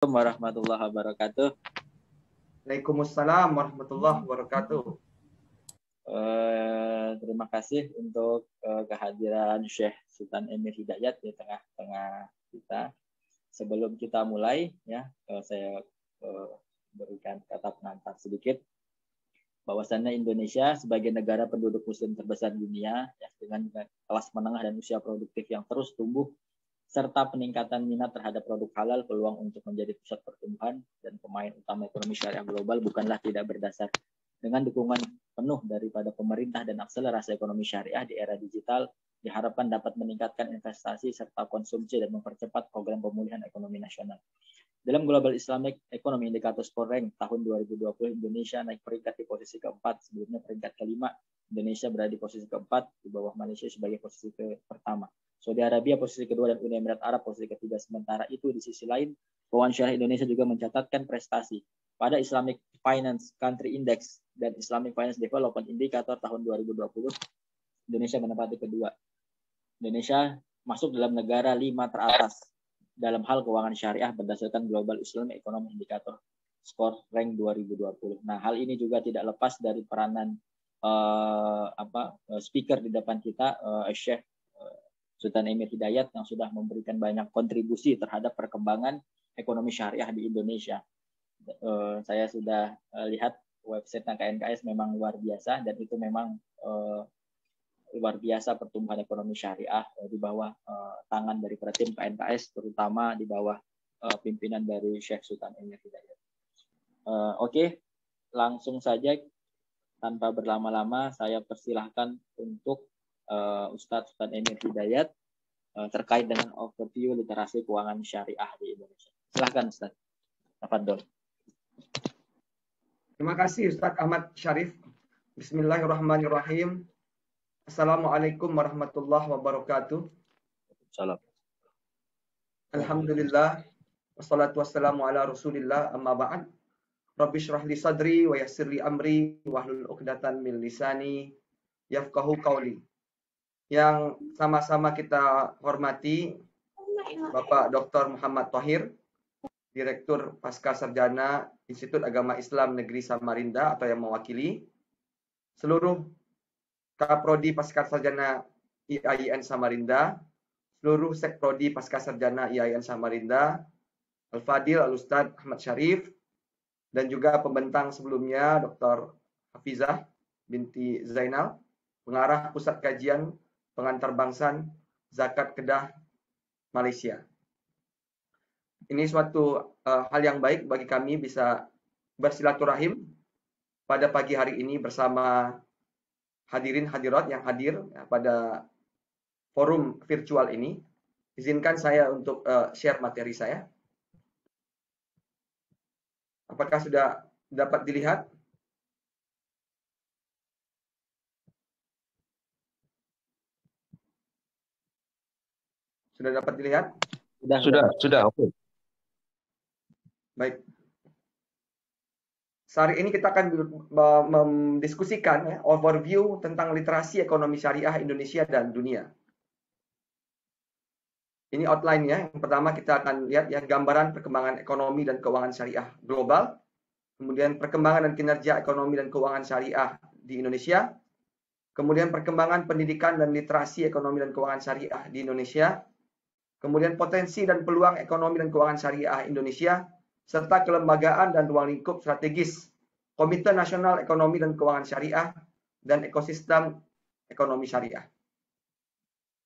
Warahmatullahi wabarakatuh. Waalaikumsalam warahmatullahi wabarakatuh. Terima kasih untuk kehadiran Syekh Sultan Emir Hidayat di tengah-tengah kita. Sebelum kita mulai, ya, saya berikan kata pengantar sedikit. Bahwasannya Indonesia sebagai negara penduduk muslim terbesar di dunia, ya, dengan kelas menengah dan usia produktif yang terus tumbuh, serta peningkatan minat terhadap produk halal, peluang untuk menjadi pusat pertumbuhan dan pemain utama ekonomi syariah global bukanlah tidak berdasar. Dengan dukungan penuh daripada pemerintah dan akselerasi ekonomi syariah di era digital, diharapkan dapat meningkatkan investasi serta konsumsi dan mempercepat program pemulihan ekonomi nasional. Dalam Global Islamic Economy Indicator Score Rank tahun 2020, Indonesia naik peringkat di posisi keempat, sebelumnya peringkat kelima. Indonesia berada di posisi keempat, di bawah Malaysia sebagai posisi pertama. Saudi Arabia posisi kedua dan Uni Emirat Arab posisi ketiga. Sementara itu di sisi lain, keuangan syariah Indonesia juga mencatatkan prestasi. Pada Islamic Finance Country Index dan Islamic Finance Development Indicator tahun 2020, Indonesia menempati kedua. Indonesia masuk dalam negara 5 teratas dalam hal keuangan syariah berdasarkan Global Islamic Economy Indicator Score Rank 2020. Nah, hal ini juga tidak lepas dari peranan speaker di depan kita, Syekh Sultan Emir Hidayat, yang sudah memberikan banyak kontribusi terhadap perkembangan ekonomi syariah di Indonesia. Saya sudah lihat website KNKS memang luar biasa, dan itu memang luar biasa pertumbuhan ekonomi syariah di bawah tangan dari tim KNKS, terutama di bawah pimpinan dari Syekh Sultan Emir Hidayat. Oke, langsung saja tanpa berlama-lama saya persilahkan untuk Ustadz Sultan Emir Hidayat terkait dengan overview literasi keuangan syariah di Indonesia. Silahkan Ustadz. Tafadhol. Terima kasih Ustadz Ahmad Syarif. Bismillahirrahmanirrahim. Assalamualaikum warahmatullahi wabarakatuh. Salam. Alhamdulillah. Wassalatu wassalamu ala rasulillah, amma ba'd. Rabbi syrah li sadri wa yassir li amri wahlul 'uqdatan min lisani yafqahu qawli. Yang sama-sama kita hormati Bapak Dr. Muhammad Thohir, Direktur Pasca Sarjana Institut Agama Islam Negeri Samarinda atau yang mewakili, seluruh Kaprodi Pasca Sarjana IAIN Samarinda, seluruh Sekprodi Pasca Sarjana IAIN Samarinda, Al-Fadil Al-Ustadz Ahmad Syarif, dan juga pembentang sebelumnya Dr. Hafizah binti Zainal, Pengarah Pusat Kajian Pengantar Bangsan Zakat Kedah Malaysia. Ini suatu hal yang baik bagi kami bisa bersilaturahim pada pagi hari ini bersama hadirin hadirat yang hadir pada forum virtual ini. Izinkan saya untuk share materi saya. Apakah sudah dapat dilihat? Sudah dapat dilihat? Sudah. Oke. Baik. Hari ini kita akan mendiskusikan overview tentang literasi ekonomi syariah Indonesia dan dunia. Ini outline-nya. Yang pertama kita akan lihat gambaran perkembangan ekonomi dan keuangan syariah global. Kemudian perkembangan dan kinerja ekonomi dan keuangan syariah di Indonesia. Kemudian perkembangan pendidikan dan literasi ekonomi dan keuangan syariah di Indonesia. Kemudian potensi dan peluang ekonomi dan keuangan syariah Indonesia, serta kelembagaan dan ruang lingkup strategis Komite Nasional Ekonomi dan Keuangan Syariah dan ekosistem ekonomi syariah.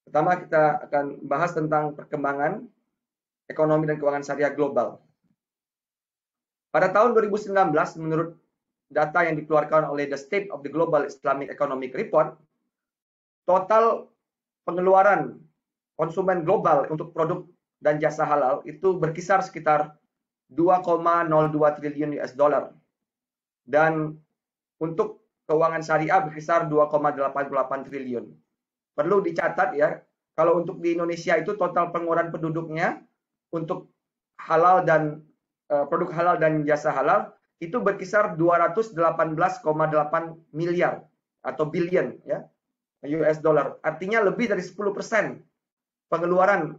Pertama kita akan bahas tentang perkembangan ekonomi dan keuangan syariah global. Pada tahun 2019, menurut data yang dikeluarkan oleh The State of the Global Islamic Economic Report, total pengeluaran konsumen global untuk produk dan jasa halal itu berkisar sekitar 2,02 triliun US dollar. Dan untuk keuangan syariah berkisar 2,88 triliun. Perlu dicatat ya, kalau untuk di Indonesia itu total pengeluaran penduduknya untuk halal dan produk halal dan jasa halal itu berkisar 218,8 miliar atau billion ya US dollar. Artinya lebih dari 10% pengeluaran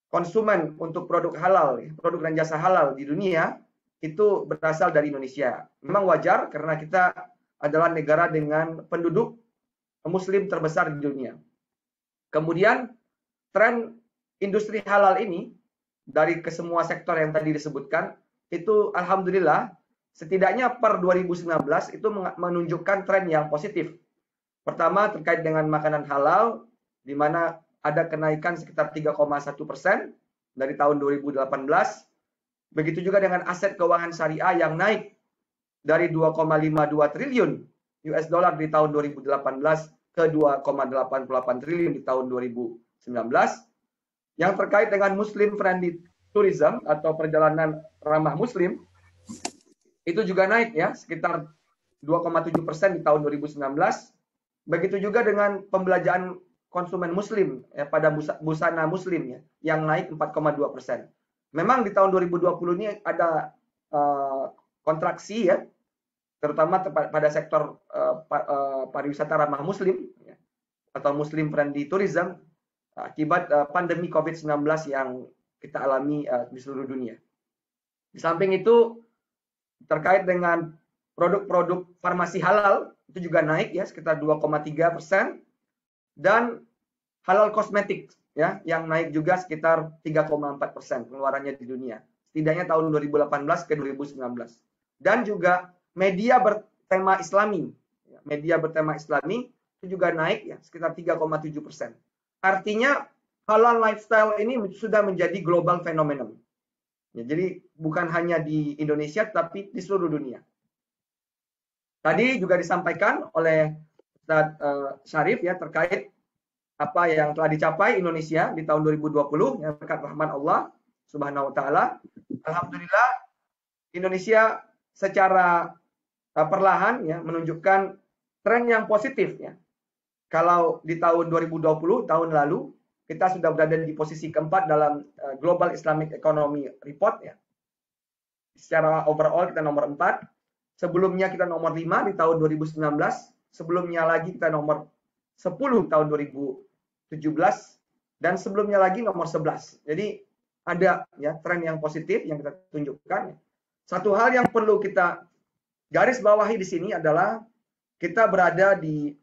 konsumen untuk produk halal, produk dan jasa halal di dunia itu berasal dari Indonesia. Memang wajar karena kita adalah negara dengan penduduk Muslim terbesar di dunia. Kemudian tren industri halal ini dari kesemua sektor yang tadi disebutkan itu alhamdulillah setidaknya per 2019 itu menunjukkan tren yang positif. Pertama terkait dengan makanan halal di mana ada kenaikan sekitar 3,1% dari tahun 2018. Begitu juga dengan aset keuangan syariah yang naik dari 2,52 triliun US dollar di tahun 2018 ke 2,88 triliun di tahun 2019. Yang terkait dengan Muslim Friendly Tourism atau perjalanan ramah Muslim itu juga naik ya sekitar 2,7% di tahun 2019. Begitu juga dengan pembelanjaan konsumen Muslim ya, pada busana Muslim ya, yang naik 4,2%. Memang di tahun 2020 ini ada kontraksi ya, terutama pada sektor pariwisata ramah Muslim ya, atau Muslim Friendly Tourism akibat pandemi COVID-19 yang kita alami di seluruh dunia. Di samping itu terkait dengan produk-produk farmasi halal itu juga naik ya sekitar 2,3%. Dan halal kosmetik ya yang naik juga sekitar 3,4% pengeluarannya di dunia. Setidaknya tahun 2018 ke 2019. Dan juga media bertema Islami. Media bertema Islami itu juga naik ya sekitar 3,7%. Artinya halal lifestyle ini sudah menjadi global phenomenon. Ya, jadi bukan hanya di Indonesia tapi di seluruh dunia. Tadi juga disampaikan oleh Ustaz Syarif ya terkait apa yang telah dicapai Indonesia di tahun 2020 yang berkat rahmat Allah Subhanahu wa taala. Alhamdulillah Indonesia secara perlahan ya menunjukkan tren yang positif ya. Kalau di tahun 2020 tahun lalu kita sudah berada di posisi keempat dalam Global Islamic Economy Report ya. Secara overall kita nomor 4. Sebelumnya kita nomor 5 di tahun 2019. Sebelumnya lagi kita nomor 10 tahun 2017 dan sebelumnya lagi nomor 11. Jadi ada ya tren yang positif yang kita tunjukkan. Satu hal yang perlu kita garis bawahi di sini adalah kita berada di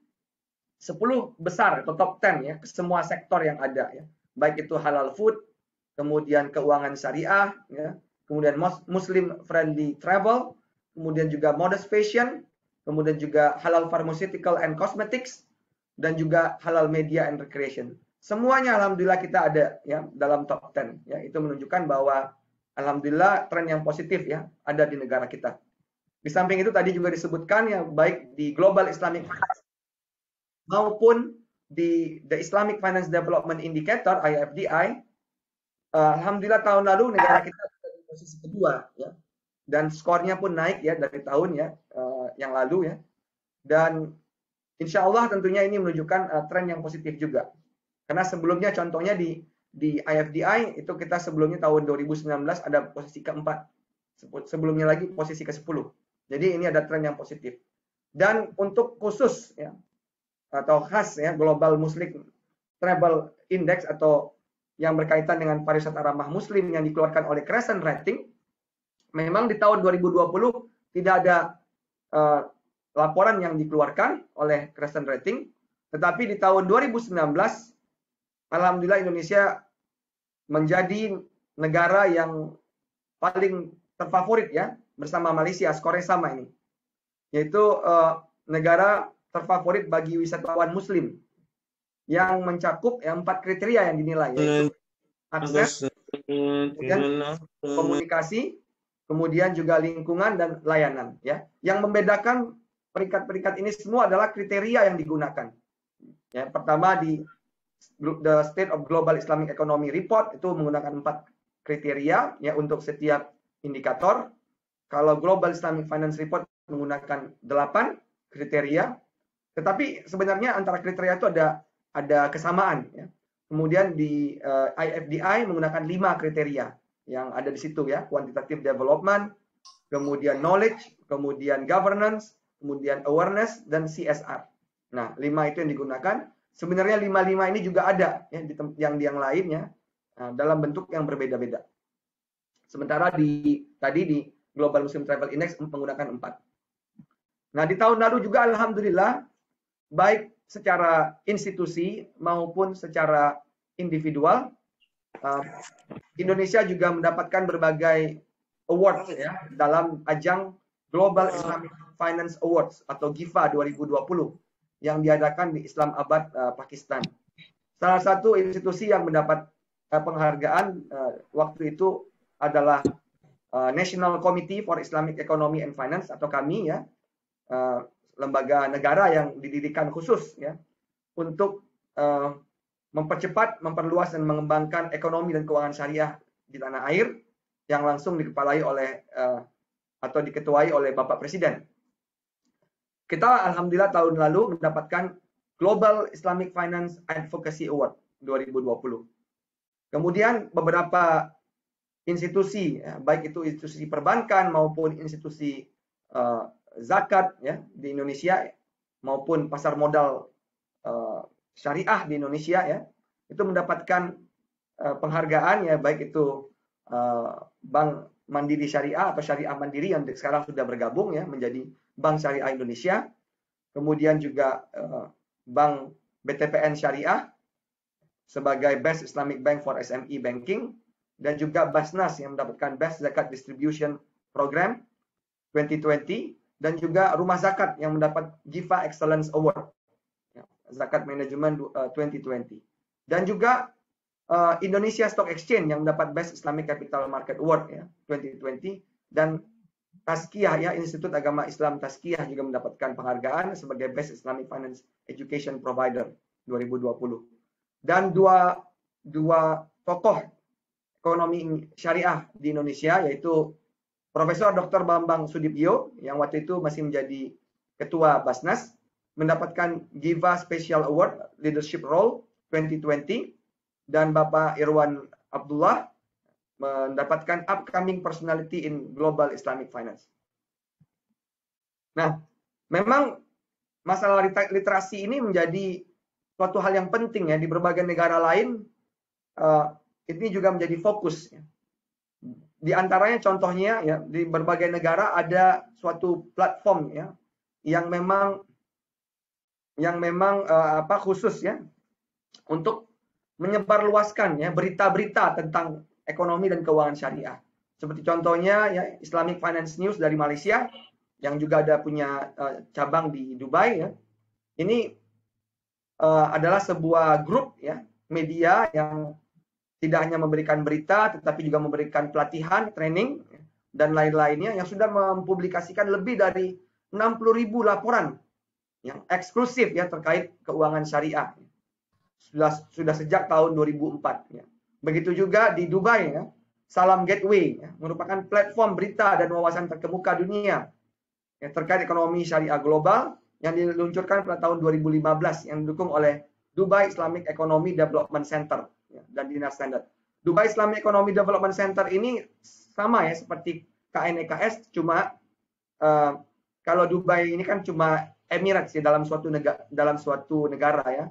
10 besar atau top 10 ya semua sektor yang ada ya. Baik itu halal food, kemudian keuangan syariah ya, kemudian Muslim friendly travel, kemudian juga modest fashion, kemudian juga halal pharmaceutical and cosmetics, dan juga halal media and recreation. Semuanya alhamdulillah kita ada ya dalam top 10 ya. Itu menunjukkan bahwa alhamdulillah tren yang positif ya ada di negara kita. Di samping itu tadi juga disebutkan ya baik di Global Islamic Finance maupun di The Islamic Finance Development Indicator IFDI, alhamdulillah tahun lalu negara kita di posisi kedua ya. Dan skornya pun naik ya dari tahun ya yang lalu ya. Dan insya Allah tentunya ini menunjukkan tren yang positif juga. Karena sebelumnya contohnya di IFDI itu kita sebelumnya tahun 2019 ada posisi keempat. Sebelumnya lagi posisi ke-10. Jadi ini ada tren yang positif. Dan untuk khusus ya atau khas ya Global Muslim Travel Index atau yang berkaitan dengan pariwisata ramah Muslim yang dikeluarkan oleh Crescent Rating, memang di tahun 2020 tidak ada laporan yang dikeluarkan oleh Crescent Rating, tetapi di tahun 2019 alhamdulillah Indonesia menjadi negara yang paling terfavorit ya bersama Malaysia, skornya sama ini. Yaitu negara terfavorit bagi wisatawan Muslim yang mencakup 4 kriteria yang dinilai, yaitu akses, kemudian komunikasi, kemudian juga lingkungan dan layanan ya. Yang membedakan peringkat-peringkat ini semua adalah kriteria yang digunakan. Ya, pertama di The State of Global Islamic Economy Report itu menggunakan 4 kriteria ya untuk setiap indikator. Kalau Global Islamic Finance Report menggunakan 8 kriteria. Tetapi sebenarnya antara kriteria itu ada kesamaan ya. Kemudian di IFDI menggunakan 5 kriteria yang ada di situ ya, quantitative development, kemudian knowledge, kemudian governance, kemudian awareness dan CSR. Nah, 5 itu yang digunakan. Sebenarnya 5 ini juga ada ya yang lainnya dalam bentuk yang berbeda-beda. Sementara tadi di Global Muslim Travel Index menggunakan 4. Nah, di tahun lalu juga alhamdulillah baik secara institusi maupun secara individual Indonesia juga mendapatkan berbagai awards ya dalam ajang Global Islamic Finance Awards atau GIFA 2020 yang diadakan di Islamabad, Pakistan. Salah satu institusi yang mendapat penghargaan waktu itu adalah National Committee for Islamic Economy and Finance atau kami ya, lembaga negara yang didirikan khusus ya untuk mempercepat, memperluas dan mengembangkan ekonomi dan keuangan syariah di tanah air yang langsung dikepalai oleh atau diketuai oleh Bapak Presiden. Kita alhamdulillah tahun lalu mendapatkan Global Islamic Finance Advocacy Award 2020. Kemudian beberapa institusi, ya, baik itu institusi perbankan maupun institusi zakat ya di Indonesia maupun pasar modal syariah di Indonesia ya, itu mendapatkan penghargaan ya, baik itu Bank Mandiri Syariah atau Syariah Mandiri yang sekarang sudah bergabung ya menjadi Bank Syariah Indonesia, kemudian juga Bank BTPN Syariah sebagai Best Islamic Bank for SME Banking, dan juga Basnas yang mendapatkan Best Zakat Distribution Program 2020, dan juga Rumah Zakat yang mendapat GIFA Excellence Award Zakat Management 2020, dan juga Indonesia Stock Exchange yang mendapat Best Islamic Capital Market Award ya 2020, dan Tazkiyah ya, Institut Agama Islam Tazkiyah juga mendapatkan penghargaan sebagai Best Islamic Finance Education Provider 2020. Dan dua tokoh ekonomi syariah di Indonesia yaitu Profesor Dr. Bambang Sudibyo yang waktu itu masih menjadi Ketua Basnas mendapatkan GIVA Special Award Leadership Role 2020, dan Bapak Irwan Abdullah mendapatkan Upcoming Personality in Global Islamic Finance. Nah, memang masalah literasi ini menjadi suatu hal yang penting ya di berbagai negara lain. Ini juga menjadi fokus. Ya. Di antaranya contohnya ya di berbagai negara ada suatu platform ya yang memang khusus ya untuk menyebarluaskan ya berita-berita tentang ekonomi dan keuangan syariah. Seperti contohnya ya Islamic Finance News dari Malaysia yang juga ada punya cabang di Dubai ya. Ini adalah sebuah grup ya media yang tidak hanya memberikan berita tetapi juga memberikan pelatihan, training dan lain-lainnya yang sudah mempublikasikan lebih dari 60.000 laporan yang eksklusif ya terkait keuangan syariah. Sudah sejak tahun 2004 ya. Begitu juga di Dubai ya. Salam Gateway ya, merupakan platform berita dan wawasan terkemuka dunia ya, terkait ekonomi syariah global yang diluncurkan pada tahun 2015 yang didukung oleh Dubai Islamic Economy Development Center ya, dan Dinas Standard. Dubai Islamic Economy Development Center ini sama ya seperti KNEKS, cuma kalau Dubai ini kan cuma Emirates ya dalam suatu negara ya.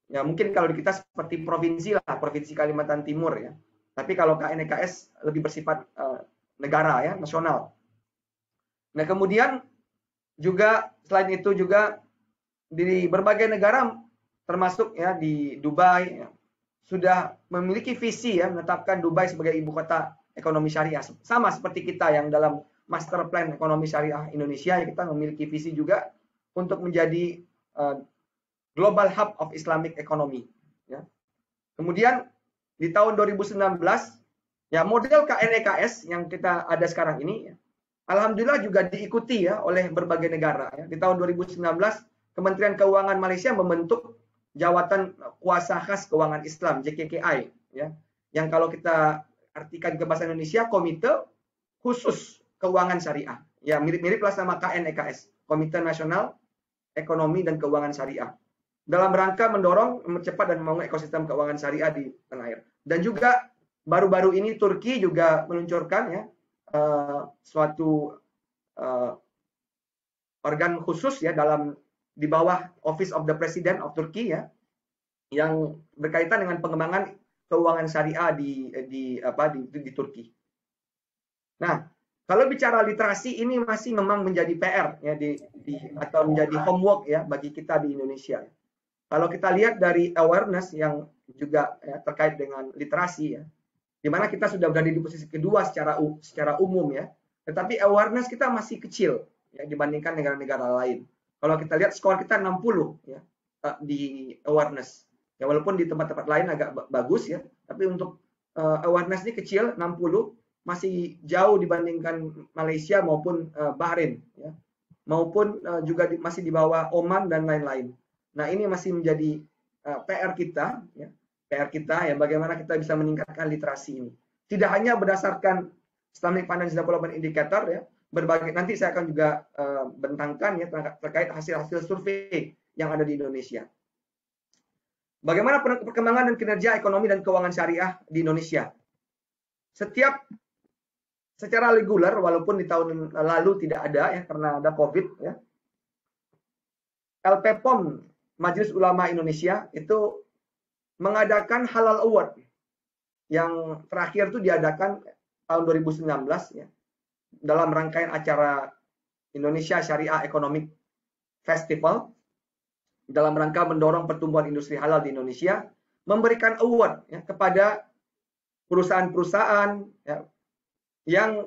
Ya mungkin kalau di kita seperti provinsi lah, Provinsi Kalimantan Timur ya. Tapi kalau KNEKS lebih bersifat negara ya, nasional. Nah, kemudian juga selain itu juga di berbagai negara termasuk ya di Dubai ya, sudah memiliki visi ya menetapkan Dubai sebagai ibu kota ekonomi syariah. Sama seperti kita yang dalam Master Plan Ekonomi Syariah Indonesia ya, kita memiliki visi juga untuk menjadi Global Hub of Islamic Economy. Ya. Kemudian di tahun 2019, ya model KNEKS yang kita ada sekarang ini, ya, alhamdulillah juga diikuti ya oleh berbagai negara. Ya. Di tahun 2019, Kementerian Keuangan Malaysia membentuk Jawatan Kuasa Khas Keuangan Islam (JKKI), ya, yang kalau kita artikan ke bahasa Indonesia, Komite Khusus Keuangan Syariah. Ya mirip-mirip lah sama KNEKS, Komite Nasional Ekonomi dan Keuangan Syariah, dalam rangka mendorong, mempercepat dan membangun ekosistem keuangan syariah di tanah air. Dan juga baru-baru ini Turki juga meluncurkan ya suatu organ khusus ya di bawah Office of the President of Turkey ya yang berkaitan dengan pengembangan keuangan syariah di Turki. Nah, kalau bicara literasi ini masih memang menjadi PR ya atau menjadi homework ya bagi kita di Indonesia. Kalau kita lihat dari awareness yang juga ya, terkait dengan literasi ya, di mana kita sudah berada di posisi kedua secara umum ya, tetapi awareness kita masih kecil ya dibandingkan negara-negara lain. Kalau kita lihat skor kita 60 ya di awareness. Ya walaupun di tempat-tempat lain agak bagus ya, tapi untuk awareness ini kecil 60, masih jauh dibandingkan Malaysia maupun Bahrain ya. Maupun juga masih di bawah Oman dan lain-lain. Nah, ini masih menjadi PR kita ya. PR kita ya bagaimana kita bisa meningkatkan literasi ini. Tidak hanya berdasarkan Islamic Financial Development Indicator ya, berbagai nanti saya akan juga bentangkan ya terkait hasil-hasil survei yang ada di Indonesia. Bagaimana perkembangan dan kinerja ekonomi dan keuangan syariah di Indonesia? Secara reguler, walaupun di tahun lalu tidak ada ya karena ada COVID ya. LPPOM Majelis Ulama Indonesia itu mengadakan Halal Award yang terakhir itu diadakan tahun 2019 ya dalam rangkaian acara Indonesia Syariah Economic Festival dalam rangka mendorong pertumbuhan industri halal di Indonesia, memberikan award ya, kepada perusahaan-perusahaan ya, yang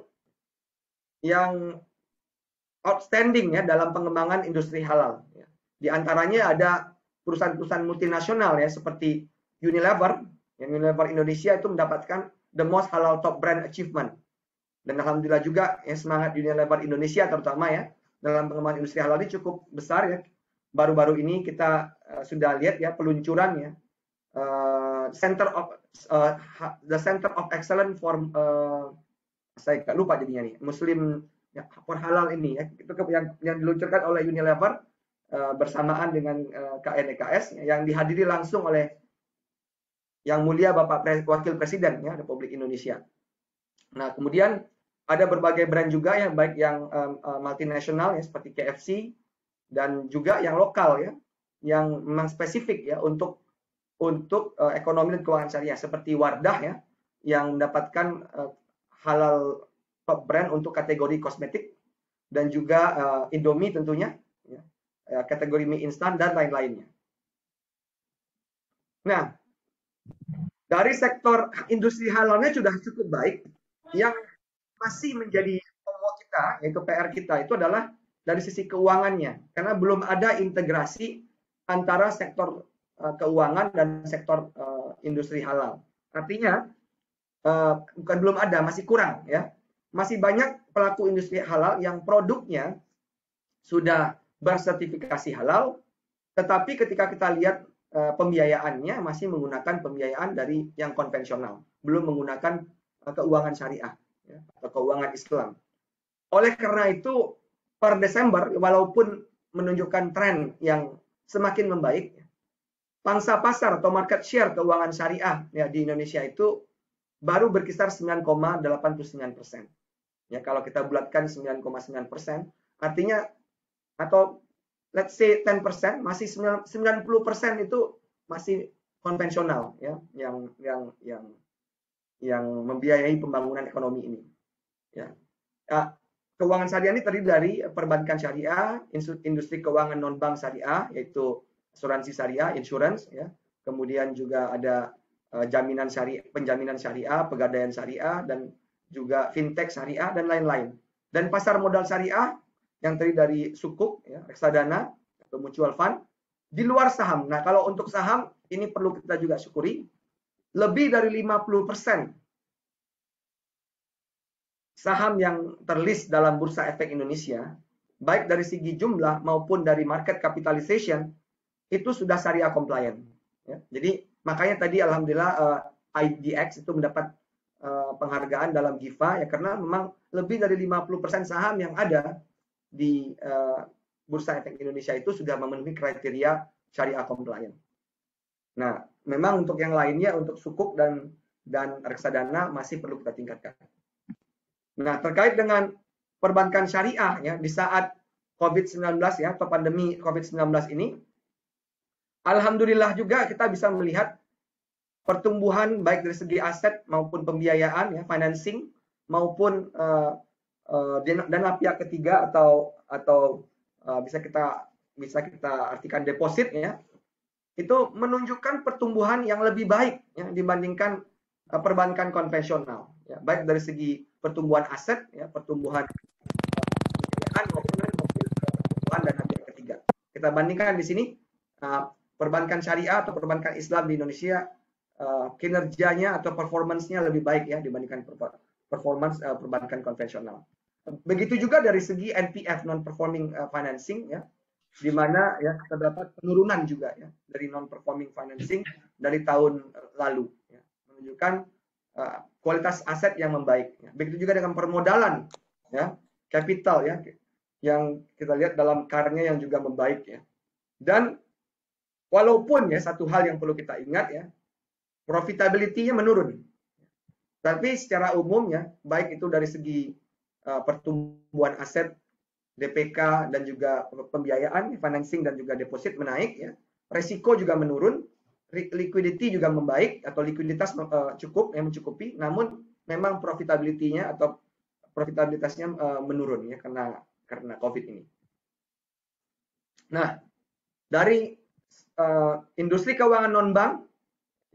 outstanding ya dalam pengembangan industri halal. Ya. Di antaranya ada perusahaan-perusahaan multinasional ya seperti Unilever, yang Unilever Indonesia itu mendapatkan the most halal top brand achievement. Dan alhamdulillah juga ya, semangat Unilever Indonesia terutama ya dalam pengembangan industri halal ini cukup besar ya. Baru-baru ini kita sudah lihat ya peluncuran ya the Center of Excellence for saya nggak lupa jadinya nih Muslim ya, for halal ini ya itu yang diluncurkan oleh Unilever bersamaan dengan KNEKS yang dihadiri langsung oleh Yang Mulia Bapak Wakil Presiden ya Republik Indonesia. Nah kemudian ada berbagai brand juga ya baik yang multinasional ya seperti KFC dan juga yang lokal ya yang memang spesifik ya untuk ekonomi dan keuangan syariah seperti Wardah ya yang mendapatkan halal top brand untuk kategori kosmetik dan juga Indomie tentunya ya, kategori mie instan dan lain-lainnya. Nah, dari sektor industri halalnya sudah cukup baik. Yang masih menjadi pokok kita yaitu PR kita itu adalah dari sisi keuangannya karena belum ada integrasi antara sektor keuangan dan sektor industri halal. Artinya bukan belum ada, masih kurang ya. Masih banyak pelaku industri halal yang produknya sudah bersertifikasi halal, tetapi ketika kita lihat pembiayaannya masih menggunakan pembiayaan dari yang konvensional, belum menggunakan keuangan syariah ya, atau keuangan Islam. Oleh karena itu per Desember walaupun menunjukkan tren yang semakin membaik, pangsa pasar atau market share keuangan syariah ya di Indonesia itu baru berkisar 9,89%. Ya kalau kita bulatkan 9,9%, artinya atau let's say 10%, masih 90% itu masih konvensional ya yang membiayai pembangunan ekonomi ini. Ya. Keuangan syariah ini terdiri dari perbankan syariah, industri keuangan non bank syariah yaitu asuransi syariah, insurance ya. Kemudian juga ada jaminan syariah, penjaminan syariah, pegadaian syariah dan juga fintech syariah dan lain-lain. Dan pasar modal syariah yang terdiri dari sukuk ya, reksadana atau mutual fund di luar saham. Nah, kalau untuk saham ini perlu kita juga syukuri lebih dari 50% saham yang terlist dalam Bursa Efek Indonesia, baik dari segi jumlah maupun dari market capitalization, itu sudah syariah compliant. Ya. Jadi makanya tadi alhamdulillah IDX itu mendapat penghargaan dalam GIFA ya karena memang lebih dari 50% saham yang ada di Bursa Efek Indonesia itu sudah memenuhi kriteria syariah compliant. Nah, memang untuk yang lainnya untuk sukuk dan reksadana masih perlu kita tingkatkan. Nah, terkait dengan perbankan syariah ya di saat COVID-19 ya atau pandemi COVID-19 ini, alhamdulillah juga kita bisa melihat pertumbuhan baik dari segi aset maupun pembiayaan, ya, financing, maupun dana pihak ketiga atau bisa kita artikan deposit, ya, itu menunjukkan pertumbuhan yang lebih baik, ya, dibandingkan perbankan konvensional, ya, baik dari segi pertumbuhan aset, ya, pertumbuhan pembiayaan maupun pertumbuhan dana pihak ketiga. Kita bandingkan di sini perbankan syariah atau perbankan Islam di Indonesia kinerjanya atau performance-nya lebih baik, ya, dibandingkan performance perbankan konvensional. Begitu juga dari segi NPF, non performing financing, ya, di mana, ya, terdapat penurunan juga, ya, dari non performing financing dari tahun lalu, ya, menunjukkan kualitas aset yang membaik, ya. Begitu juga dengan permodalan, ya, capital, ya, yang kita lihat dalam karnya yang juga membaik, ya. Dan walaupun, ya, satu hal yang perlu kita ingat, ya, profitability-nya menurun. Tapi secara umum, ya, baik itu dari segi pertumbuhan aset, DPK, dan juga pembiayaan, financing, dan juga deposit menaik, ya. Resiko juga menurun, liquidity juga membaik, atau likuiditas cukup, yang mencukupi, namun memang profitability-nya atau profitabilitasnya menurun, ya, karena COVID ini. Nah, dari industri keuangan non-bank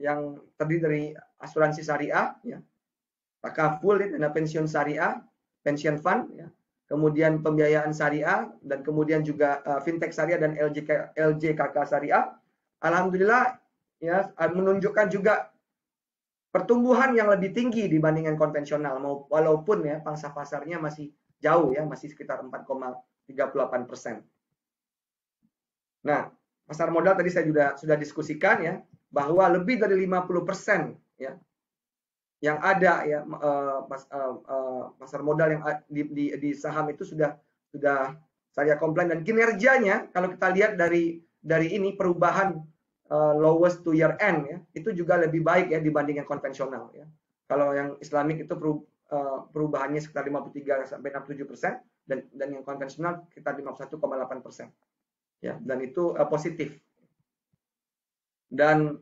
yang terdiri dari asuransi syariah, ya, takaful, ya, dana pensiun syariah, pension fund, ya, kemudian pembiayaan syariah, dan kemudian juga fintech syariah dan LJKK syariah. Alhamdulillah, ya, menunjukkan juga pertumbuhan yang lebih tinggi dibandingkan konvensional, walaupun, ya, pangsa pasarnya masih jauh, ya, masih sekitar 4,38%. Nah, pasar modal tadi saya sudah diskusikan, ya, bahwa lebih dari 50%, ya, yang ada, ya, pasar modal yang di saham itu sudah syariah compliant, dan kinerjanya kalau kita lihat dari ini perubahan lowest to year end, ya, itu juga lebih baik, ya, dibandingkan konvensional, ya. Kalau yang Islamic itu perubahannya sekitar 53-67%, dan yang konvensional sekitar 51,8%, ya, dan itu positif. Dan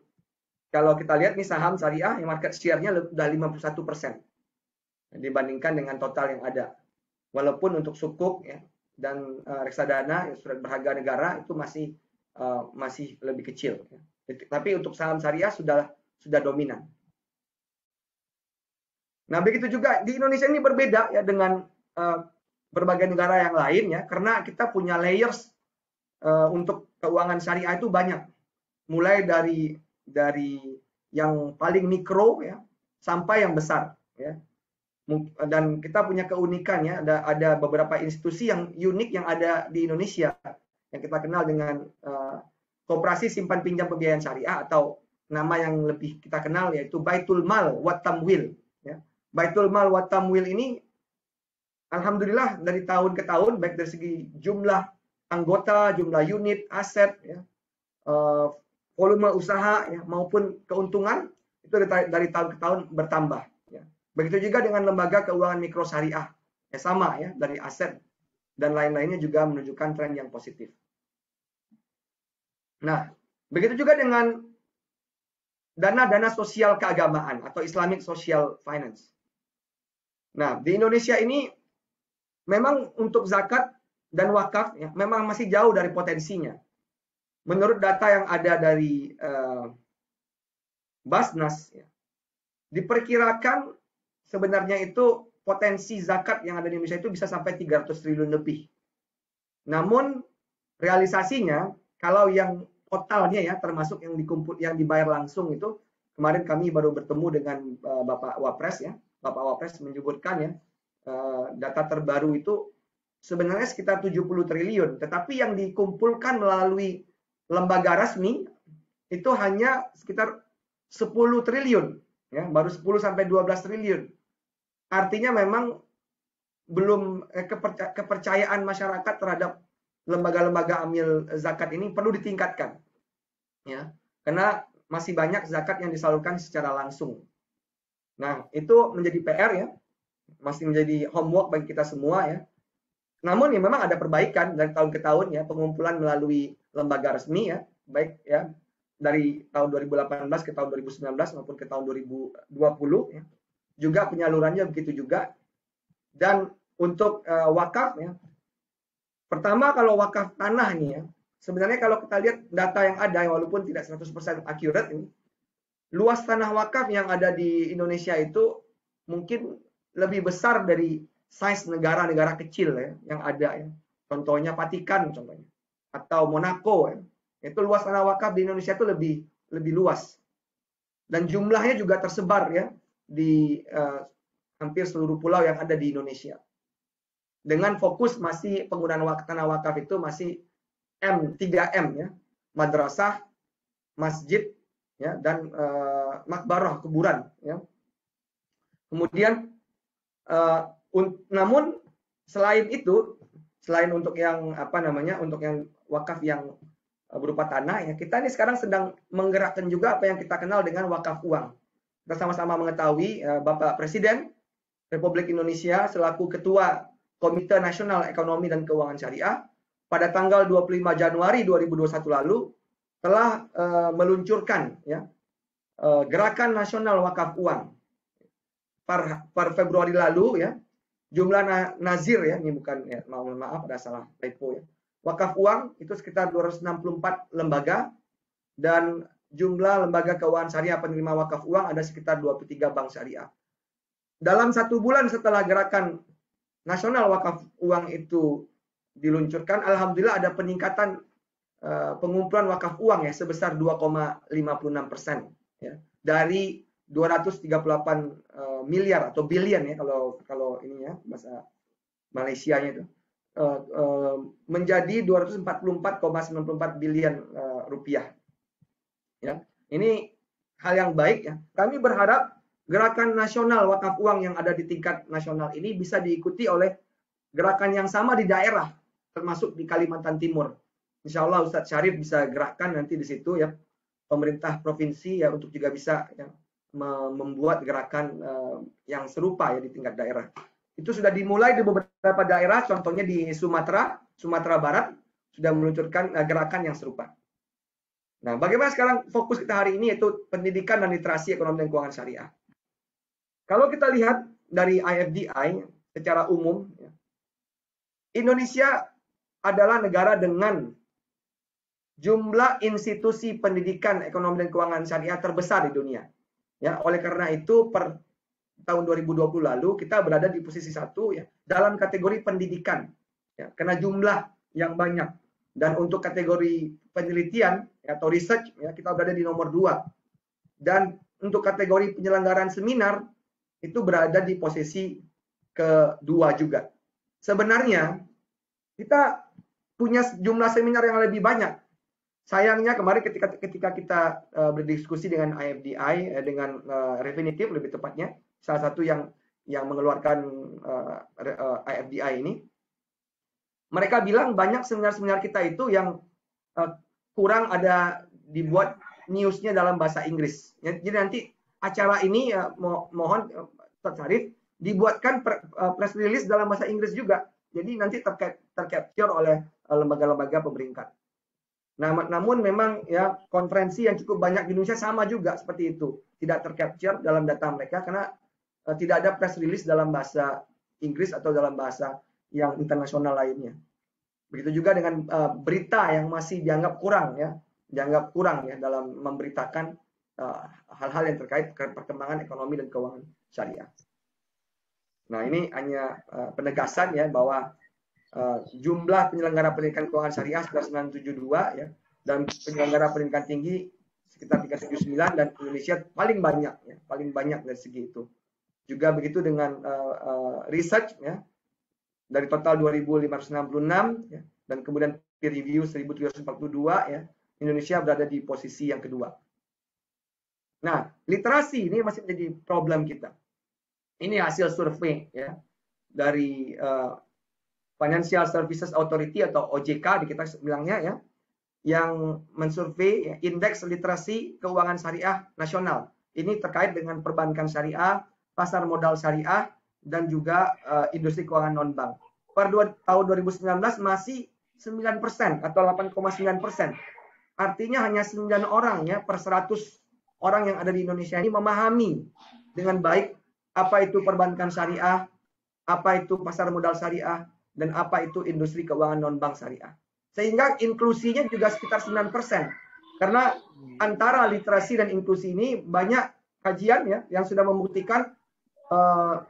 kalau kita lihat nih saham syariah yang market share-nya sudah 51% dibandingkan dengan total yang ada. Walaupun untuk sukuk, ya, dan reksadana, ya, surat berharga negara itu masih lebih kecil, ya. Tapi untuk saham syariah sudah dominan. Nah, begitu juga di Indonesia ini berbeda, ya, dengan berbagai negara yang lain, ya, karena kita punya layers untuk keuangan syariah itu banyak. Mulai dari yang paling mikro, ya, sampai yang besar, ya. Dan kita punya keunikan, ya, ada beberapa institusi yang unik yang ada di Indonesia yang kita kenal dengan Koperasi Simpan Pinjam Pembiayaan Syariah, atau nama yang lebih kita kenal yaitu Baitul Mal wa Tamwil, ya. Baitul Mal wa Tamwil ini alhamdulillah dari tahun ke tahun, baik dari segi jumlah anggota, jumlah unit, aset, ya, volume usaha, ya, maupun keuntungan itu dari tahun ke tahun bertambah, ya. Begitu juga dengan lembaga keuangan mikro syariah, ya, sama, ya, dari aset dan lain-lainnya juga menunjukkan tren yang positif. Nah, begitu juga dengan dana sosial keagamaan atau Islamic Social Finance. Nah, di Indonesia ini memang untuk zakat dan wakaf, ya, memang masih jauh dari potensinya. Menurut data yang ada dari Basnas, ya, diperkirakan sebenarnya itu potensi zakat yang ada di Indonesia itu bisa sampai 300 triliun lebih. Namun realisasinya, kalau yang totalnya, ya, termasuk yang dibayar langsung itu, kemarin kami baru bertemu dengan Bapak Wapres, ya. Bapak Wapres menyebutkan, ya, data terbaru itu sebenarnya sekitar 70 triliun, tetapi yang dikumpulkan melalui lembaga resmi itu hanya sekitar 10 triliun, ya, baru 10 sampai 12 triliun. Artinya memang belum kepercayaan masyarakat terhadap lembaga-lembaga amil zakat ini perlu ditingkatkan, ya, karena masih banyak zakat yang disalurkan secara langsung. Nah, itu menjadi PR, ya, masih menjadi homework bagi kita semua, ya. Namun, ya, memang ada perbaikan dari tahun ke tahun, ya, pengumpulan melalui lembaga resmi, ya, baik, ya, dari tahun 2018 ke tahun 2019 maupun ke tahun 2020 ya. Juga penyalurannya begitu juga. Dan untuk wakaf ya, pertama kalau wakaf tanah ini ya, sebenarnya kalau kita lihat data yang ada walaupun tidak 100% accurate ini, luas tanah wakaf yang ada di Indonesia itu mungkin lebih besar dari size negara-negara kecil ya yang ada ya. Contohnya Vatikan contohnya atau Monaco ya. Itu luas tanah wakaf di Indonesia itu lebih luas. Dan jumlahnya juga tersebar ya di hampir seluruh pulau yang ada di Indonesia. Dengan fokus masih penggunaan tanah wakaf itu masih 3M ya. Madrasah, masjid ya dan makbarah, kuburan ya. Kemudian namun selain itu, selain untuk yang untuk yang wakaf yang berupa tanah ya, kita ini sekarang sedang menggerakkan juga apa yang kita kenal dengan wakaf uang. Kita sama-sama mengetahui Bapak Presiden Republik Indonesia selaku Ketua Komite Nasional Ekonomi dan Keuangan Syariah pada tanggal 25 Januari 2021 lalu telah meluncurkan ya Gerakan Nasional Wakaf Uang. Per Februari lalu ya, jumlah nazir ya, ini bukan ya, maaf ada salah typo ya. Wakaf uang itu sekitar 264 lembaga dan jumlah lembaga keuangan syariah penerima wakaf uang ada sekitar 23 bank syariah. Dalam 1 bulan setelah gerakan nasional wakaf uang itu diluncurkan, alhamdulillah ada peningkatan pengumpulan wakaf uang ya sebesar 2,56% ya, dari 238 miliar atau billion ya kalau ini ya bahasa Malaysianya itu menjadi 244,94 billion rupiah. Ya, ini hal yang baik ya. Kami berharap gerakan nasional wakaf uang yang ada di tingkat nasional ini bisa diikuti oleh gerakan yang sama di daerah, termasuk di Kalimantan Timur. Insya Allah Ustadz Syarif bisa gerakkan nanti di situ ya, pemerintah provinsi ya untuk juga bisa ya, membuat gerakan yang serupa ya di tingkat daerah. Itu sudah dimulai di beberapa daerah, contohnya di Sumatera Barat sudah meluncurkan gerakan yang serupa. Nah, bagaimana sekarang fokus kita hari ini yaitu pendidikan dan literasi ekonomi dan keuangan syariah. Kalau kita lihat dari IFDI secara umum, ya, Indonesia adalah negara dengan jumlah institusi pendidikan ekonomi dan keuangan syariah terbesar di dunia. Ya, oleh karena itu per tahun 2020 lalu kita berada di posisi 1 ya dalam kategori pendidikan ya, karena jumlah yang banyak, dan untuk kategori penelitian ya, atau research ya kita berada di nomor 2, dan untuk kategori penyelenggaraan seminar itu berada di posisi kedua juga. Sebenarnya kita punya jumlah seminar yang lebih banyak. Sayangnya kemarin ketika kita berdiskusi dengan IFDI dengan Refinitiv lebih tepatnya, salah satu yang mengeluarkan IFDI ini, mereka bilang banyak seminar-seminar kita itu yang kurang ada dibuat newsnya dalam bahasa Inggris. Jadi nanti acara ini mohon Ustaz Syarif dibuatkan press release dalam bahasa Inggris juga. Jadi nanti tercapture oleh lembaga-lembaga pemerintah. Nah, namun memang ya konferensi yang cukup banyak di Indonesia sama juga seperti itu, tidak tercapture dalam data mereka karena tidak ada press release dalam bahasa Inggris atau dalam bahasa yang internasional lainnya. Begitu juga dengan berita yang masih dianggap kurang ya dalam memberitakan hal-hal yang terkait perkembangan ekonomi dan keuangan syariah. Nah, ini hanya penegasan ya bahwa jumlah penyelenggara pendidikan keuangan syariah sekitar 972 ya, dan penyelenggara pendidikan tinggi sekitar 379, dan Indonesia paling banyak dari segi itu. Juga begitu dengan research ya, dari total 2.566 ya, dan kemudian peer review 1.342 ya, Indonesia berada di posisi yang kedua. Nah, literasi ini masih menjadi problem kita. Ini hasil survei ya dari Financial Services Authority atau OJK kita bilangnya ya, yang mensurvei ya, indeks literasi keuangan syariah nasional. Ini terkait dengan perbankan syariah, pasar modal syariah, dan juga industri keuangan non-bank. Per tahun 2019 masih 9% atau 8,9%. artinya hanya 9 orang ya per 100 orang yang ada di Indonesia ini memahami dengan baik apa itu perbankan syariah, apa itu pasar modal syariah, dan apa itu industri keuangan non-bank syariah. Sehingga inklusinya juga sekitar 9%. Karena antara literasi dan inklusi ini banyak kajian ya yang sudah membuktikan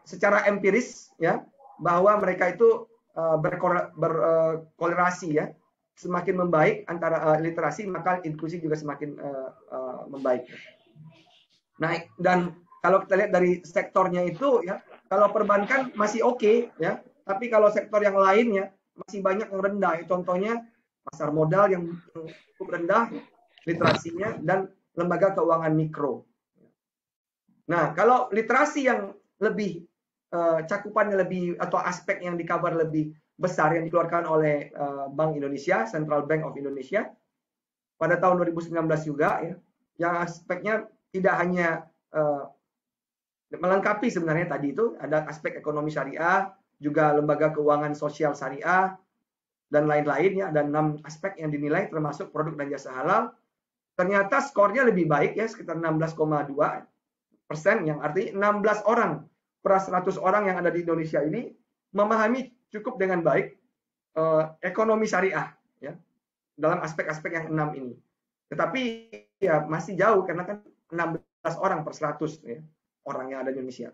secara empiris ya bahwa mereka itu berkorelasi ya. Semakin membaik antara literasi, maka inklusi juga semakin membaik. Nah, dan kalau kita lihat dari sektornya itu ya, kalau perbankan masih oke ya, tapi kalau sektor yang lainnya masih banyak yang rendah. Contohnya pasar modal yang cukup rendah literasinya dan lembaga keuangan mikro. Nah, kalau literasi yang lebih cakupannya lebih atau aspek yang di-cover lebih besar yang dikeluarkan oleh Bank Indonesia, Central Bank of Indonesia pada tahun 2019 juga ya, yang aspeknya tidak hanya melengkapi sebenarnya tadi itu ada aspek ekonomi syariah, juga lembaga keuangan sosial syariah dan lain-lain ya, ada 6 aspek yang dinilai termasuk produk dan jasa halal. Ternyata skornya lebih baik ya, sekitar 16,2%, yang artinya 16 orang per 100 orang yang ada di Indonesia ini memahami cukup dengan baik ekonomi syariah ya dalam aspek-aspek yang 6 ini. Tetapi ya masih jauh karena kan 16 orang per 100 ya, orang yang ada di Indonesia.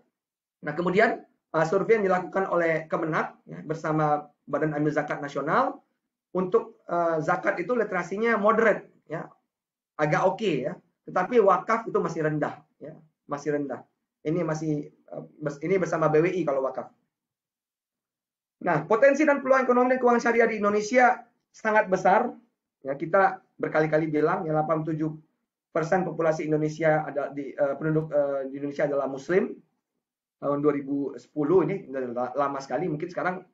Nah, kemudian survei yang dilakukan oleh Kemenak ya, bersama Badan Amil Zakat Nasional untuk zakat itu literasinya moderate ya, agak oke ya. Tetapi wakaf itu masih rendah ya, masih rendah. Ini masih ini bersama BWI kalau wakaf. Nah, potensi dan peluang ekonomi dan keuangan syariah di Indonesia sangat besar. Ya, kita berkali-kali bilang ya 87% populasi Indonesia ada di penduduk di Indonesia adalah Muslim. Tahun 2010 ini lama sekali, mungkin sekarang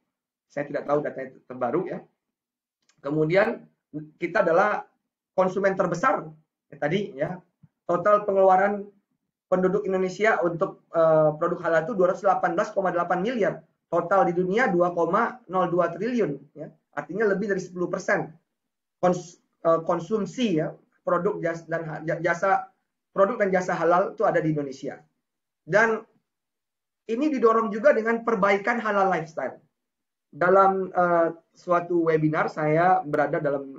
saya tidak tahu data terbaru ya. Kemudian kita adalah konsumen terbesar ya, tadi ya. Total pengeluaran penduduk Indonesia untuk produk halal itu 218,8 miliar. Total di dunia 2,02 triliun ya. Artinya lebih dari 10% konsumsi ya produk dan jasa halal itu ada di Indonesia. Dan ini didorong juga dengan perbaikan halal lifestyle. Dalam suatu webinar saya berada dalam